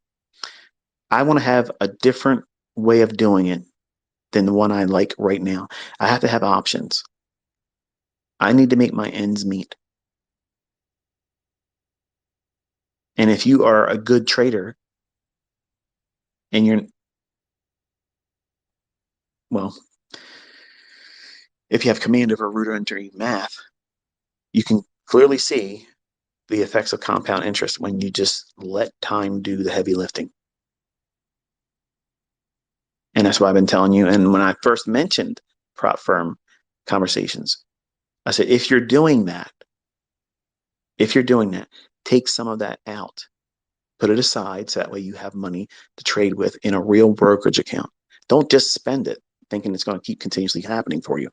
[SPEAKER 1] I want to have a different way of doing it than the one I like right now. I have to have options. I need to make my ends meet. And if you are a good trader and you're, well, if you have command over rudimentary math, you can clearly see the effects of compound interest when you just let time do the heavy lifting. And that's what I've been telling you. And when I first mentioned prop firm conversations, I said, if you're doing that, take some of that out, put it aside so that way you have money to trade with in a real brokerage account. Don't just spend it thinking it's going to keep continuously happening for you.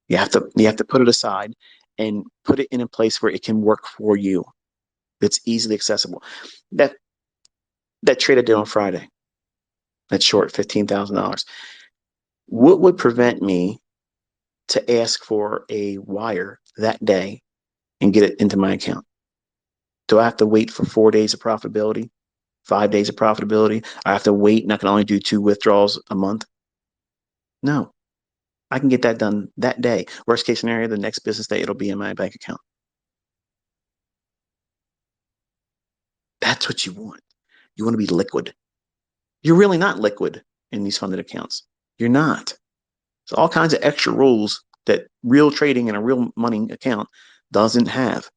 [SPEAKER 1] You have to put it aside and put it in a place where it can work for you. It's easily accessible. That trade I did on Friday, that short $15,000. What would prevent me to ask for a wire that day and get it into my account? Do I have to wait for 4 days of profitability, 5 days of profitability? I have to wait and I can only do 2 withdrawals a month? No, I can get that done that day. Worst case scenario, the next business day, it'll be in my bank account. That's what you want. You want to be liquid. You're really not liquid in these funded accounts. You're not. There's all kinds of extra rules that real trading in a real money account doesn't have.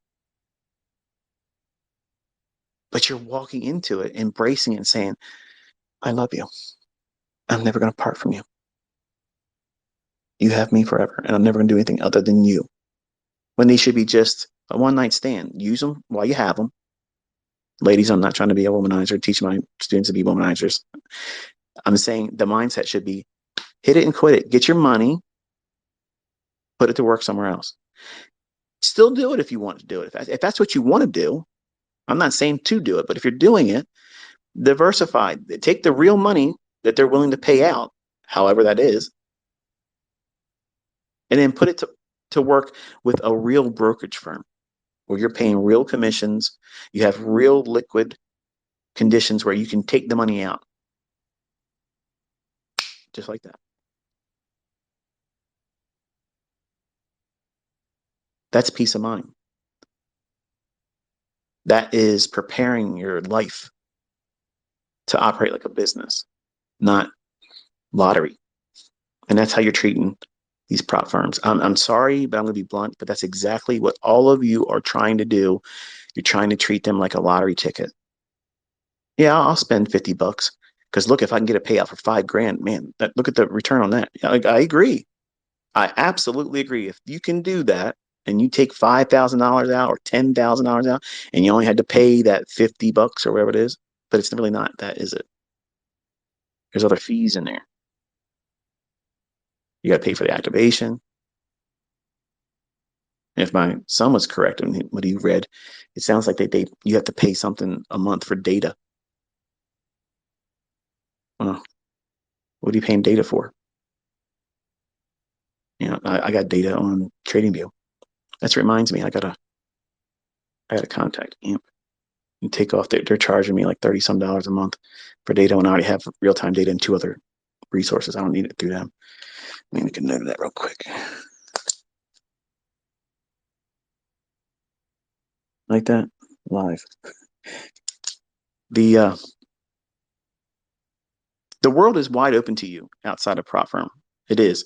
[SPEAKER 1] But you're walking into it, embracing it, and saying, I love you. I'm never going to part from you. You have me forever, and I'm never going to do anything other than you. When they should be just a one night stand. Use them while you have them. Ladies, I'm not trying to be a womanizer, teach my students to be womanizers. I'm saying the mindset should be hit it and quit it. Get your money, put it to work somewhere else. Still do it if you want to do it. If that's what you want to do, I'm not saying to do it, but if you're doing it, diversify. Take the real money that they're willing to pay out, however that is, and then put it to work with a real brokerage firm where you're paying real commissions. You have real liquid conditions where you can take the money out just like that. That's peace of mind. That is preparing your life to operate like a business, not lottery. And that's how you're treating these prop firms. I'm sorry, but I'm going to be blunt, but that's exactly what all of you are trying to do. You're trying to treat them like a lottery ticket. Yeah, I'll spend $50 because look, if I can get a payout for $5,000, man, look at the return on that. I agree. I absolutely agree. If you can do that and you take $5,000 out or $10,000 out and you only had to pay that $50 or whatever it is, but it's really not that, is it? There's other fees in there. You got to pay for the activation. And if my son was correct in what he read, it sounds like you have to pay something a month for data. Well, what are you paying data for? I got data on TradingView. That reminds me, I gotta contact AMP and take off. They're charging me like $30 a month for data when I already have real time data in two other resources. I don't need it through them. Let me make a note of that real quick. Like that, live. The the world is wide open to you outside of prop firm. It is.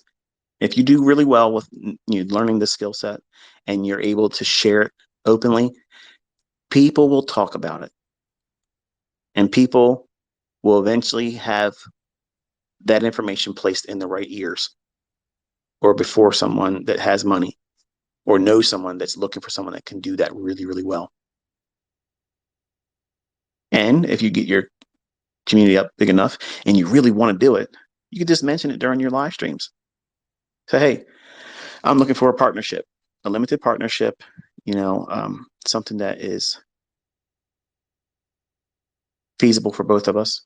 [SPEAKER 1] If you do really well with learning the skill set and you're able to share it openly, people will talk about it. And people will eventually have that information placed in the right ears or before someone that has money or knows someone that's looking for someone that can do that really, really well. And if you get your community up big enough and you really want to do it, You can just mention it during your live streams. Say, hey, I'm looking for a partnership, a limited partnership, something that is feasible for both of us.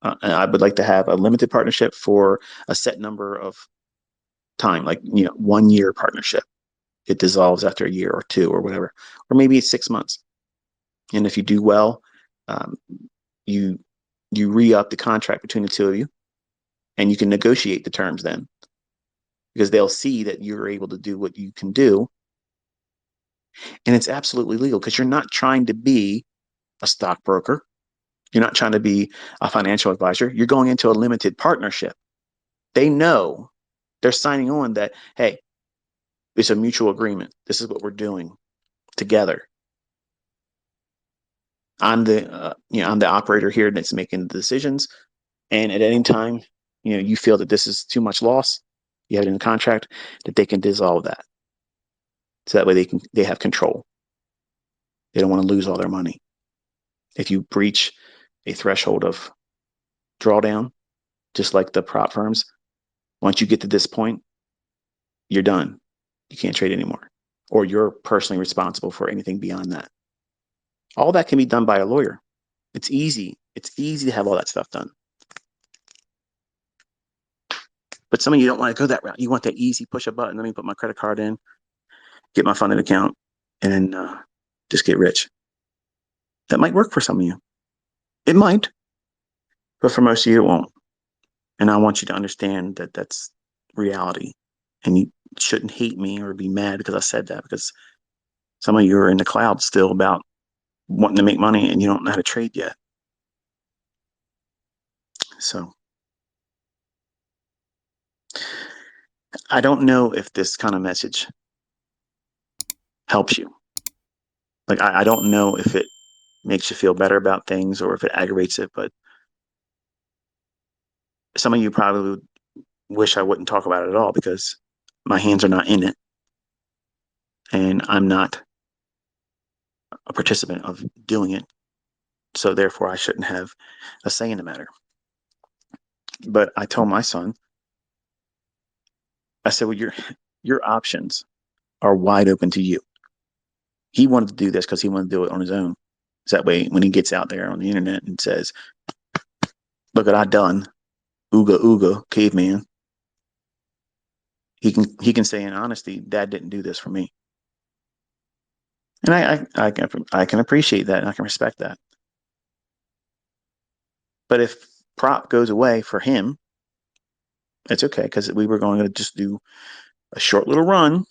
[SPEAKER 1] And I would like to have a limited partnership for a set number of time, like 1 year partnership. It dissolves after a year or two or whatever, or maybe it's 6 months. And if you do well, um, you re-up the contract between the two of you, and you can negotiate the terms then, because they'll see that you're able to do what you can do, and it's absolutely legal because you're not trying to be a stockbroker. You're not trying to be a financial advisor. You're going into a limited partnership. They know, they're signing on that, hey, it's a mutual agreement. This is what we're doing together. I'm the operator here that's making the decisions. And at any time, you feel that this is too much loss, you have it in the contract that they can dissolve that. So that way they have control. They don't want to lose all their money. If you breach a threshold of drawdown, just like the prop firms, once you get to this point, you're done. You can't trade anymore. Or you're personally responsible for anything beyond that. All that can be done by a lawyer. It's easy. It's easy to have all that stuff done. But some of you don't want to go that route. You want that easy push a button. Let me put my credit card in, get my funded account, and just get rich. That might work for some of you. It might, but for most of you, it won't. And I want you to understand that that's reality. And you shouldn't hate me or be mad because I said that, because some of you are in the cloud still about wanting to make money and you don't know how to trade yet. So I don't know if this kind of message helps you. Like, I don't know if it makes you feel better about things or if it aggravates it, but some of you probably wish I wouldn't talk about it at all because my hands are not in it and I'm not a participant of doing it. So therefore I shouldn't have a say in the matter. But I told my son, I said, well, your options are wide open to you. He wanted to do this because he wanted to do it on his own. So that way, when he gets out there on the internet and says, look what I done, ooga ooga, caveman, he can say in honesty, Dad didn't do this for me. And I can appreciate that and I can respect that. But if prop goes away for him, it's okay, because we were going to just do a short little run,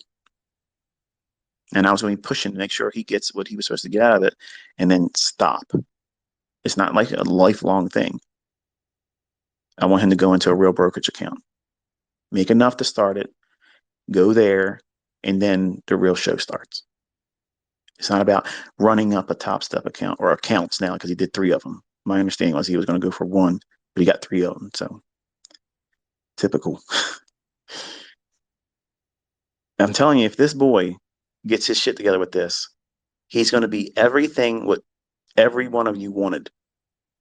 [SPEAKER 1] and I was going to be pushing to make sure he gets what he was supposed to get out of it, and then stop. It's not like a lifelong thing. I want him to go into a real brokerage account, make enough to start it, go there, and then the real show starts. It's not about running up a Top Step account or accounts now, because he did 3 of them. My understanding was he was going to go for 1, but he got 3 of them. So typical. I'm telling you, if this boy gets his shit together with this, he's going to be everything what every one of you wanted.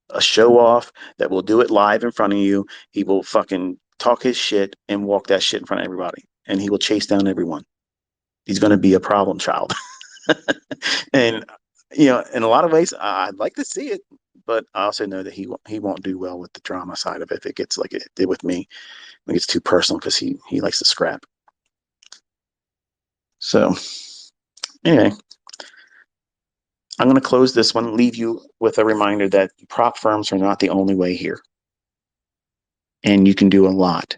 [SPEAKER 1] A show off that will do it live in front of you. He will fucking talk his shit and walk that shit in front of everybody. And he will chase down everyone. He's going to be a problem child. And, in a lot of ways, I'd like to see it. But I also know that he won't do well with the drama side of it if it gets like it did with me. It gets too personal because he likes to scrap. So anyway, I'm going to close this one, leave you with a reminder that prop firms are not the only way here. And you can do a lot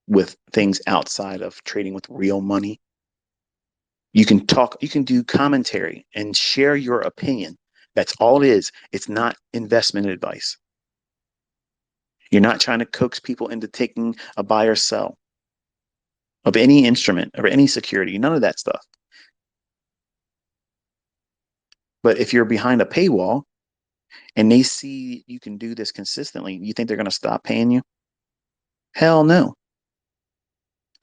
[SPEAKER 1] with things outside of trading with real money. You can talk, you can do commentary and share your opinion. That's all it is. It's not investment advice. You're not trying to coax people into taking a buy or sell of any instrument or any security, none of that stuff. But if you're behind a paywall and they see you can do this consistently, you think they're going to stop paying you? Hell no.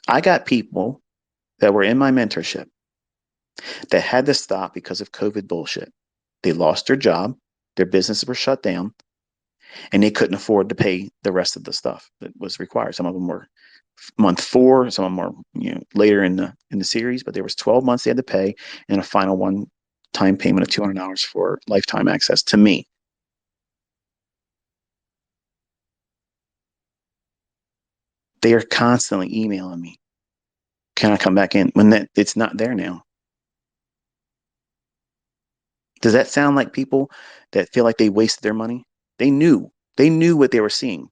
[SPEAKER 1] I got people that were in my mentorship that had to stop because of COVID bullshit. They lost their job, their businesses were shut down, and they couldn't afford to pay the rest of the stuff that was required. Some of them were month 4, some of them were later in the series, but there was 12 months they had to pay, and a final one time payment of $200 for lifetime access to me. They are constantly emailing me. Can I come back in? When that it's not there now. Does that sound like people that feel like they wasted their money? They knew. They knew what they were seeing.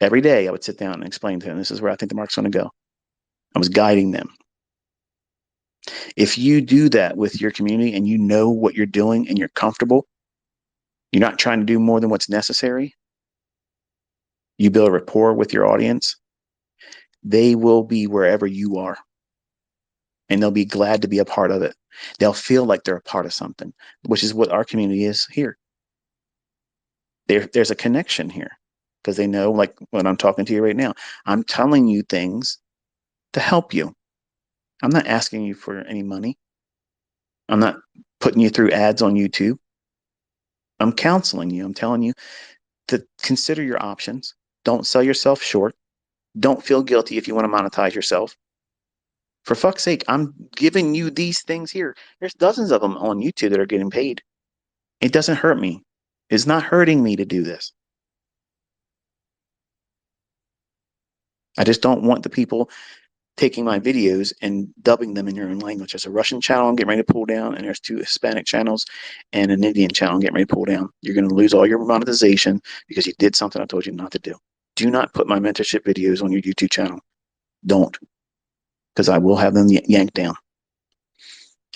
[SPEAKER 1] Every day I would sit down and explain to them, this is where I think the market's going to go. I was guiding them. If you do that with your community and you know what you're doing and you're comfortable, you're not trying to do more than what's necessary, you build a rapport with your audience, they will be wherever you are. And they'll be glad to be a part of it. They'll feel like they're a part of something, which is what our community is here. There's a connection here because they know, like when I'm talking to you right now, I'm telling you things to help you. I'm not asking you for any money. I'm not putting you through ads on YouTube. I'm counseling you. I'm telling you to consider your options. Don't sell yourself short. Don't feel guilty if you want to monetize yourself. For fuck's sake, I'm giving you these things here. There's dozens of them on YouTube that are getting paid. It doesn't hurt me. It's not hurting me to do this. I just don't want the people taking my videos and dubbing them in your own language. There's a Russian channel I'm getting ready to pull down, and there's 2 Hispanic channels and an Indian channel I'm getting ready to pull down. You're going to lose all your monetization because you did something I told you not to do. Do not put my mentorship videos on your YouTube channel. Don't, because I will have them yanked down.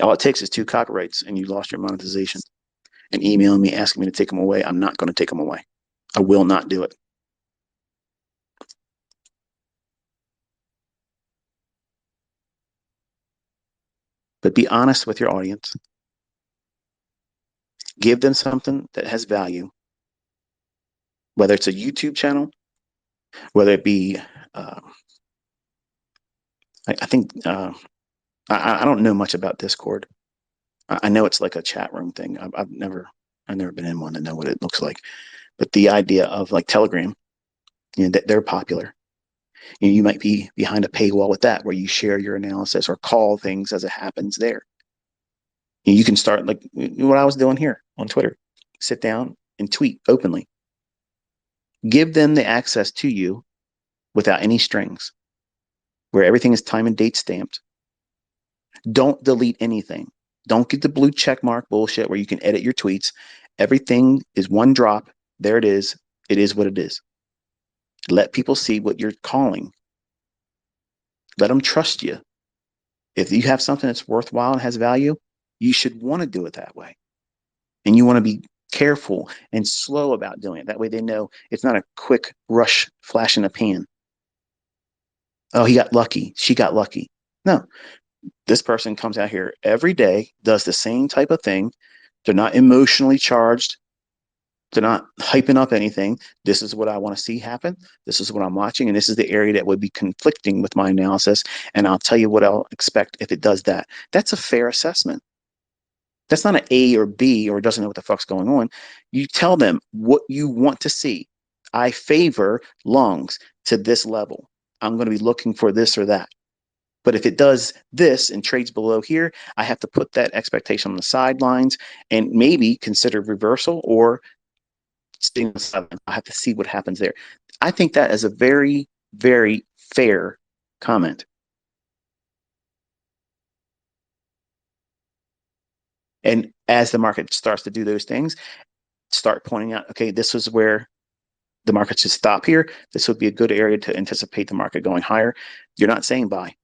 [SPEAKER 1] All it takes is 2 copyrights, and you lost your monetization. And emailing me asking me to take them away, I'm not going to take them away. I will not do it. But be honest with your audience. Give them something that has value, whether it's a YouTube channel, whether it be, I think, I don't know much about Discord. I know it's like a chat room thing. I've never been in one to know what it looks like. But the idea of like Telegram, they're popular. You might be behind a paywall with that, where you share your analysis or call things as it happens there. You can start like what I was doing here on Twitter. Sit down and tweet openly. Give them the access to you without any strings, where everything is time and date stamped. Don't delete anything. Don't get the blue check mark bullshit where you can edit your tweets. Everything is one drop. There it is. It is what it is. Let people see what you're calling. Let them trust you. If you have something that's worthwhile and has value, you should want to do it that way. And you want to be careful and slow about doing it. That way they know it's not a quick rush flash in the pan. Oh, he got lucky. She got lucky. No, this person comes out here every day, does the same type of thing. They're not emotionally charged. They're not hyping up anything. This is what I want to see happen. This is what I'm watching. And this is the area that would be conflicting with my analysis. And I'll tell you what I'll expect if it does that. That's a fair assessment. That's not an A or B or doesn't know what the fuck's going on. You tell them what you want to see. I favor lungs to this level. I'm going to be looking for this or that. But if it does this and trades below here, I have to put that expectation on the sidelines and maybe consider reversal or sitting on the sidelines. I have to see what happens there. I think that is a very, very fair comment. And as the market starts to do those things, start pointing out, okay, this is where the market should stop here. This would be a good area to anticipate the market going higher. You're not saying buy.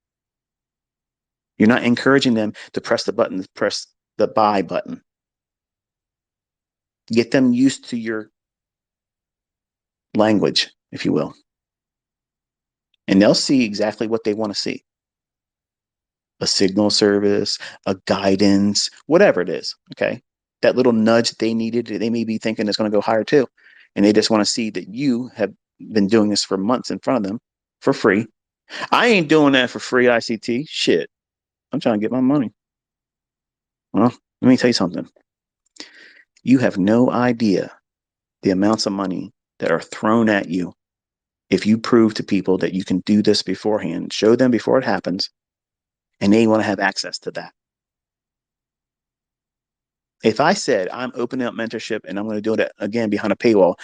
[SPEAKER 1] You're not encouraging them to press the button, press the buy button. Get them used to your language, if you will. And they'll see exactly what they want to see. A signal service, a guidance, whatever it is, okay? That little nudge they needed, they may be thinking it's going to go higher too. And they just want to see that you have been doing this for months in front of them for free. I ain't doing that for free, ICT. Shit. I'm trying to get my money. Well, let me tell you something. You have no idea the amounts of money that are thrown at you if you prove to people that you can do this beforehand, show them before it happens, and they want to have access to that. If I said I'm opening up mentorship and I'm going to do it again behind a paywall,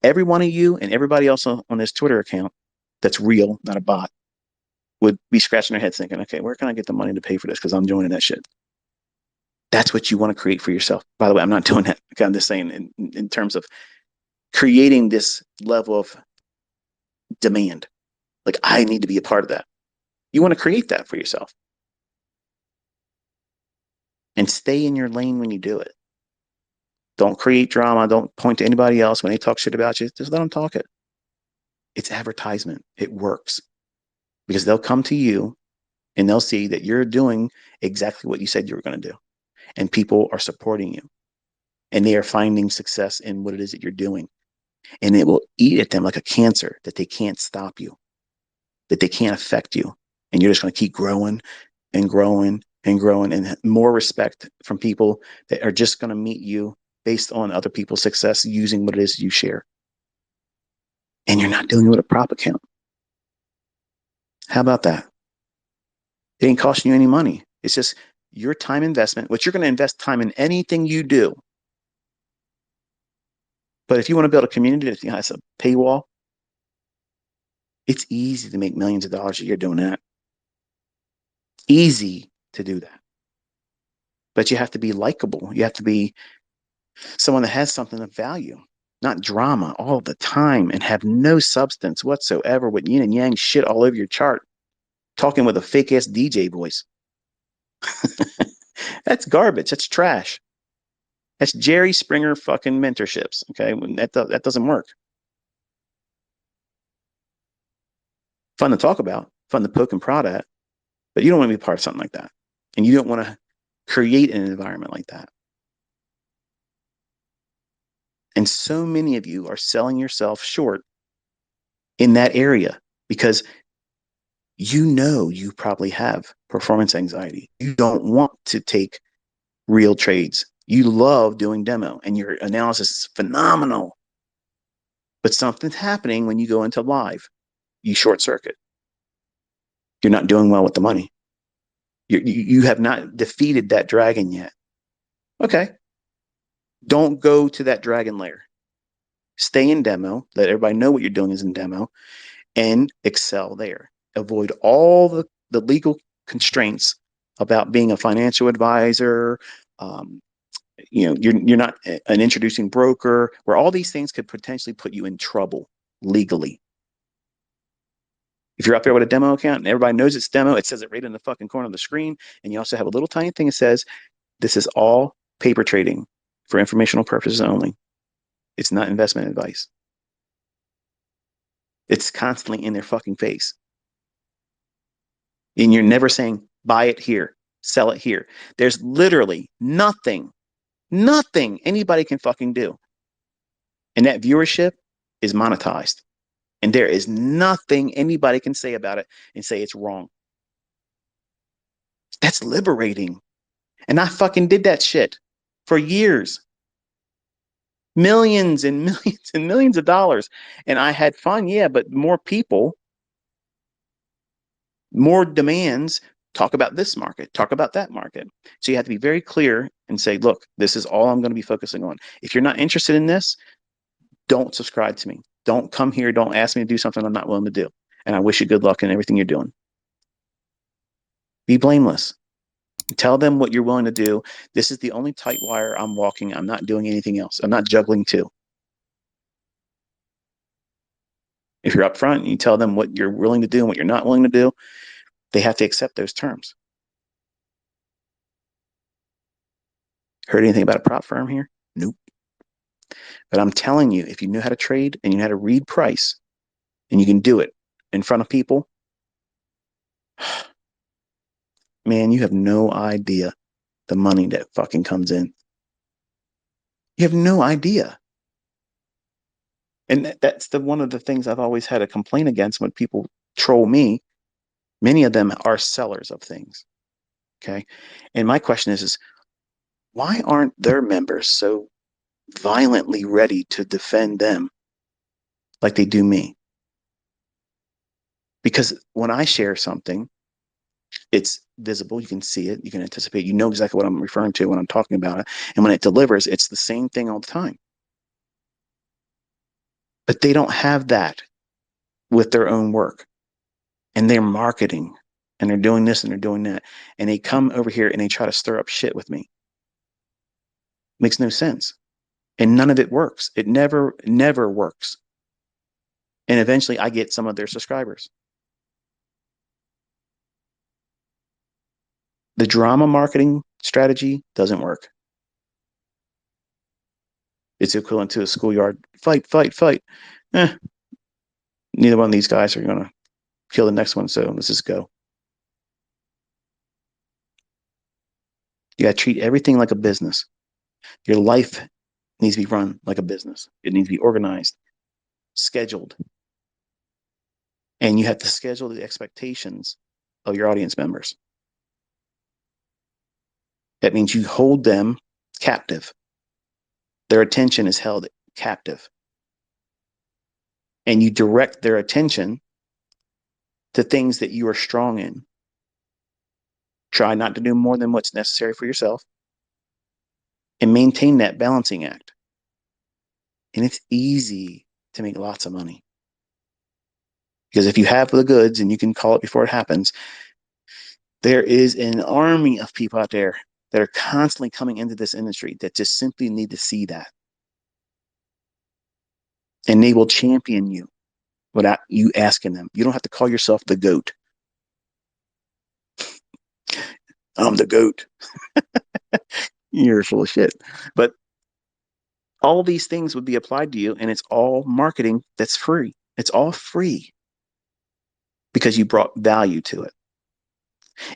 [SPEAKER 1] every one of you and everybody else on this Twitter account that's real, not a bot, would be scratching their heads thinking, okay, where can I get the money to pay for this? Because I'm joining that shit. That's what you want to create for yourself. By the way, I'm not doing that. I'm just saying in terms of creating this level of demand. Like, I need to be a part of that. You want to create that for yourself and stay in your lane when you do it. Don't create drama. Don't point to anybody else when they talk shit about you. Just let them talk it. It's advertisement. It works because they'll come to you and they'll see that you're doing exactly what you said you were going to do. And people are supporting you and they are finding success in what it is that you're doing. And it will eat at them like a cancer that they can't stop you, that they can't affect you. And you're just going to keep growing and growing and growing and more respect from people that are just going to meet you based on other people's success using what it is you share. And you're not doing it with a prop account. How about that? It ain't costing you any money. It's just your time investment, which you're going to invest time in anything you do. But if you want to build a community that has a paywall, it's easy to make millions of dollars a year doing that. Easy to do that. But you have to be likable. You have to be someone that has something of value, not drama all the time and have no substance whatsoever with yin and yang shit all over your chart, talking with a fake ass DJ voice. That's garbage. That's trash. That's Jerry Springer fucking mentorships. Okay. That doesn't work. Fun to talk about, fun to poke and prod at, but you don't want to be part of something like that. And you don't want to create an environment like that. And so many of you are selling yourself short in that area because you know you probably have performance anxiety. You don't want to take real trades. You love doing demo and your analysis is phenomenal. But something's happening when you go into live. You short circuit. You're not doing well with the money. You have not defeated that dragon yet. Okay. Don't go to that dragon lair. Stay in demo. Let everybody know what you're doing is in demo and excel there. Avoid all the legal constraints about being a financial advisor. You're not an introducing broker, where all these things could potentially put you in trouble legally. If you're up there with a demo account and everybody knows it's demo, it says it right in the fucking corner of the screen. And you also have a little tiny thing that says, this is all paper trading for informational purposes only. It's not investment advice. It's constantly in their fucking face. And you're never saying, buy it here, sell it here. There's literally nothing anybody can fucking do. And that viewership is monetized. And there is nothing anybody can say about it and say it's wrong. That's liberating. And I fucking did that shit for years. Millions and millions and millions of dollars. And I had fun, yeah, but more people, more demands, talk about this market, talk about that market. So you have to be very clear and say, look, this is all I'm going to be focusing on. If you're not interested in this, don't subscribe to me. Don't come here. Don't ask me to do something I'm not willing to do. And I wish you good luck in everything you're doing. Be blameless. Tell them what you're willing to do. This is the only tight wire I'm walking. I'm not doing anything else. I'm not juggling too. If you're upfront and you tell them what you're willing to do and what you're not willing to do, they have to accept those terms. Heard anything about a prop firm here? Nope. But I'm telling you, if you know how to trade and you know how to read price and you can do it in front of people, man, you have no idea the money that fucking comes in. You have no idea. And that's one of the things I've always had a complaint against when people troll me. Many of them are sellers of things. Okay. And my question is why aren't their members so violently ready to defend them like they do me. Because when I share something, it's visible, you can see it, you can anticipate, you know exactly what I'm referring to when I'm talking about it. And when it delivers, it's the same thing all the time. But they don't have that with their own work. And they're marketing and they're doing this and they're doing that. And they come over here and they try to stir up shit with me. Makes no sense. And none of it works. It never works. And eventually I get some of their subscribers. The drama marketing strategy doesn't work. It's equivalent to a schoolyard fight, fight, fight. Eh, neither one of these guys are going to kill the next one. So let's just go. You got to treat everything like a business. Your life needs to be run like a business. It needs to be organized, scheduled, and you have to schedule the expectations of your audience members. That means you hold them captive. Their attention is held captive. And you direct their attention to things that you are strong in. Try not to do more than what's necessary for yourself and maintain that balancing act. And it's easy to make lots of money. Because if you have the goods and you can call it before it happens, there is an army of people out there that are constantly coming into this industry that just simply need to see that. And they will champion you without you asking them. You don't have to call yourself the GOAT. I'm the GOAT. You're full of shit. But all these things would be applied to you, and it's all marketing that's free. It's all free because you brought value to it.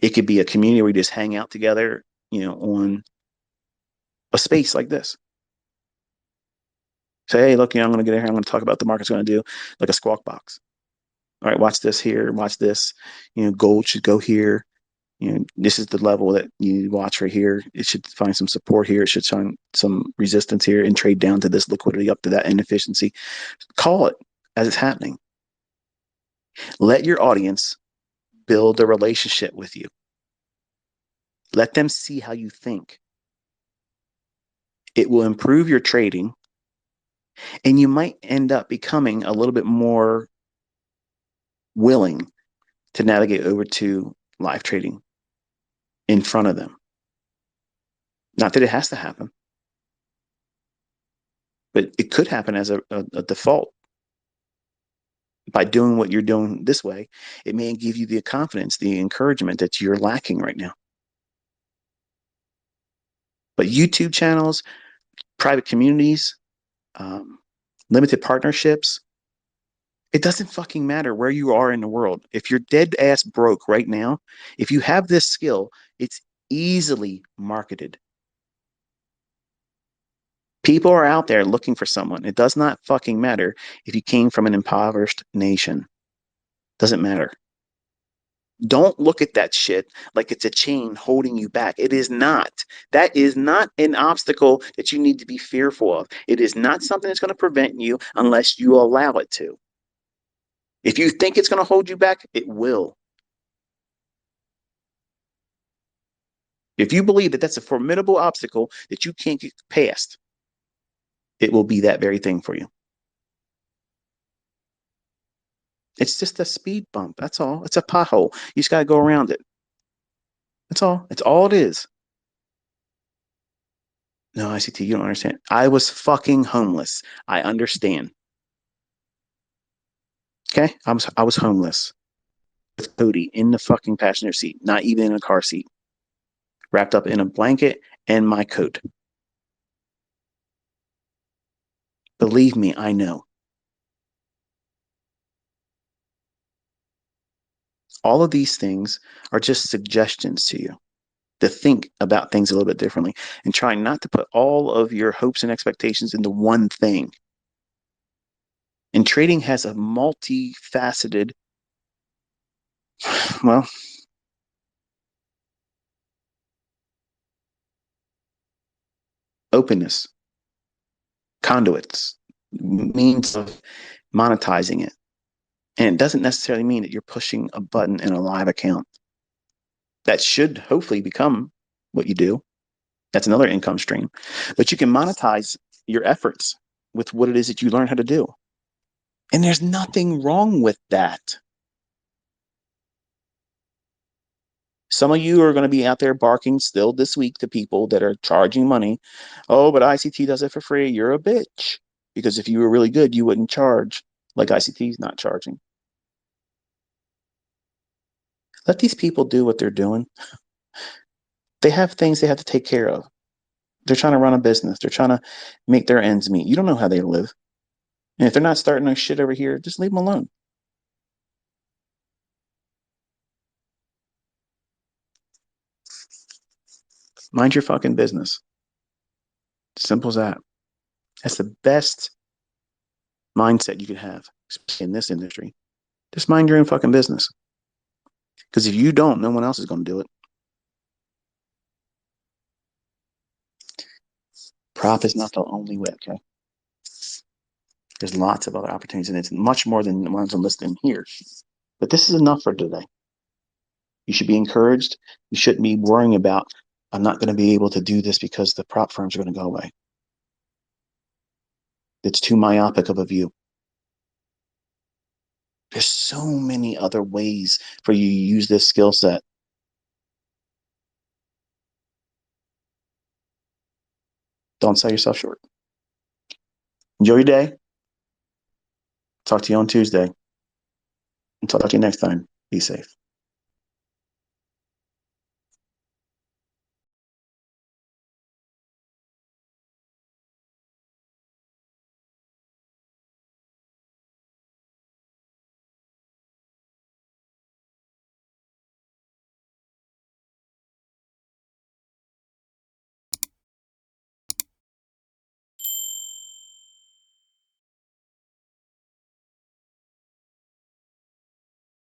[SPEAKER 1] It could be a community where you just hang out together, on a space like this. Say, hey, look, I'm going to get in here. I'm going to talk about the market's going to do like a squawk box. All right, watch this here, watch this. Gold should go here. This is the level that you watch right here. It should find some support here. It should find some resistance here and trade down to this liquidity up to that inefficiency. Call it as it's happening. Let your audience build a relationship with you. Let them see how you think. It will improve your trading, and you might end up becoming a little bit more willing to navigate over to live trading in front of them. Not that it has to happen, but it could happen as a default. By doing what you're doing this way, it may give you the confidence, the encouragement that you're lacking right now. But YouTube channels, private communities, limited partnerships, it doesn't fucking matter where you are in the world. If you're dead ass broke right now, if you have this skill, it's easily marketed. People are out there looking for someone. It does not fucking matter if you came from an impoverished nation. Doesn't matter. Don't look at that shit like it's a chain holding you back. It is not. That is not an obstacle that you need to be fearful of. It is not something that's going to prevent you unless you allow it to. If you think it's going to hold you back, it will. If you believe that that's a formidable obstacle that you can't get past, it will be that very thing for you. It's just a speed bump. That's all. It's a pothole. You just got to go around it. That's all. It's all it is. No, ICT, you don't understand. I was fucking homeless. I understand. Okay? I was homeless with Cody in the fucking passenger seat, not even in a car seat, wrapped up in a blanket and my coat. Believe me, I know. All of these things are just suggestions to you to think about things a little bit differently and try not to put all of your hopes and expectations into one thing. And trading has a multifaceted, well, openness. conduits, means of monetizing it. And it doesn't necessarily mean that you're pushing a button in a live account. That should hopefully become what you do. That's another income stream. But you can monetize your efforts with what it is that you learn how to do. And there's nothing wrong with that. Some of you are going to be out there barking still this week to people that are charging money. Oh, but ICT does it for free. You're a bitch. Because if you were really good, you wouldn't charge like ICT is not charging. Let these people do what they're doing. They have things they have to take care of. They're trying to run a business. They're trying to make their ends meet. You don't know how they live. And if they're not starting their shit over here, just leave them alone. Mind your fucking business. Simple as that. That's the best mindset you can have, especially in this industry. Just mind your own fucking business. Because if you don't, no one else is going to do it. Prop is not the only way, okay? There's lots of other opportunities, and it's much more than the ones I'm listing here. But this is enough for today. You should be encouraged. You shouldn't be worrying about, I'm not going to be able to do this because the prop firms are going to go away. It's too myopic of a view. There's so many other ways for you to use this skill set. Don't sell yourself short. Enjoy your day. Talk to you on Tuesday. Until talk to you next time. Be safe.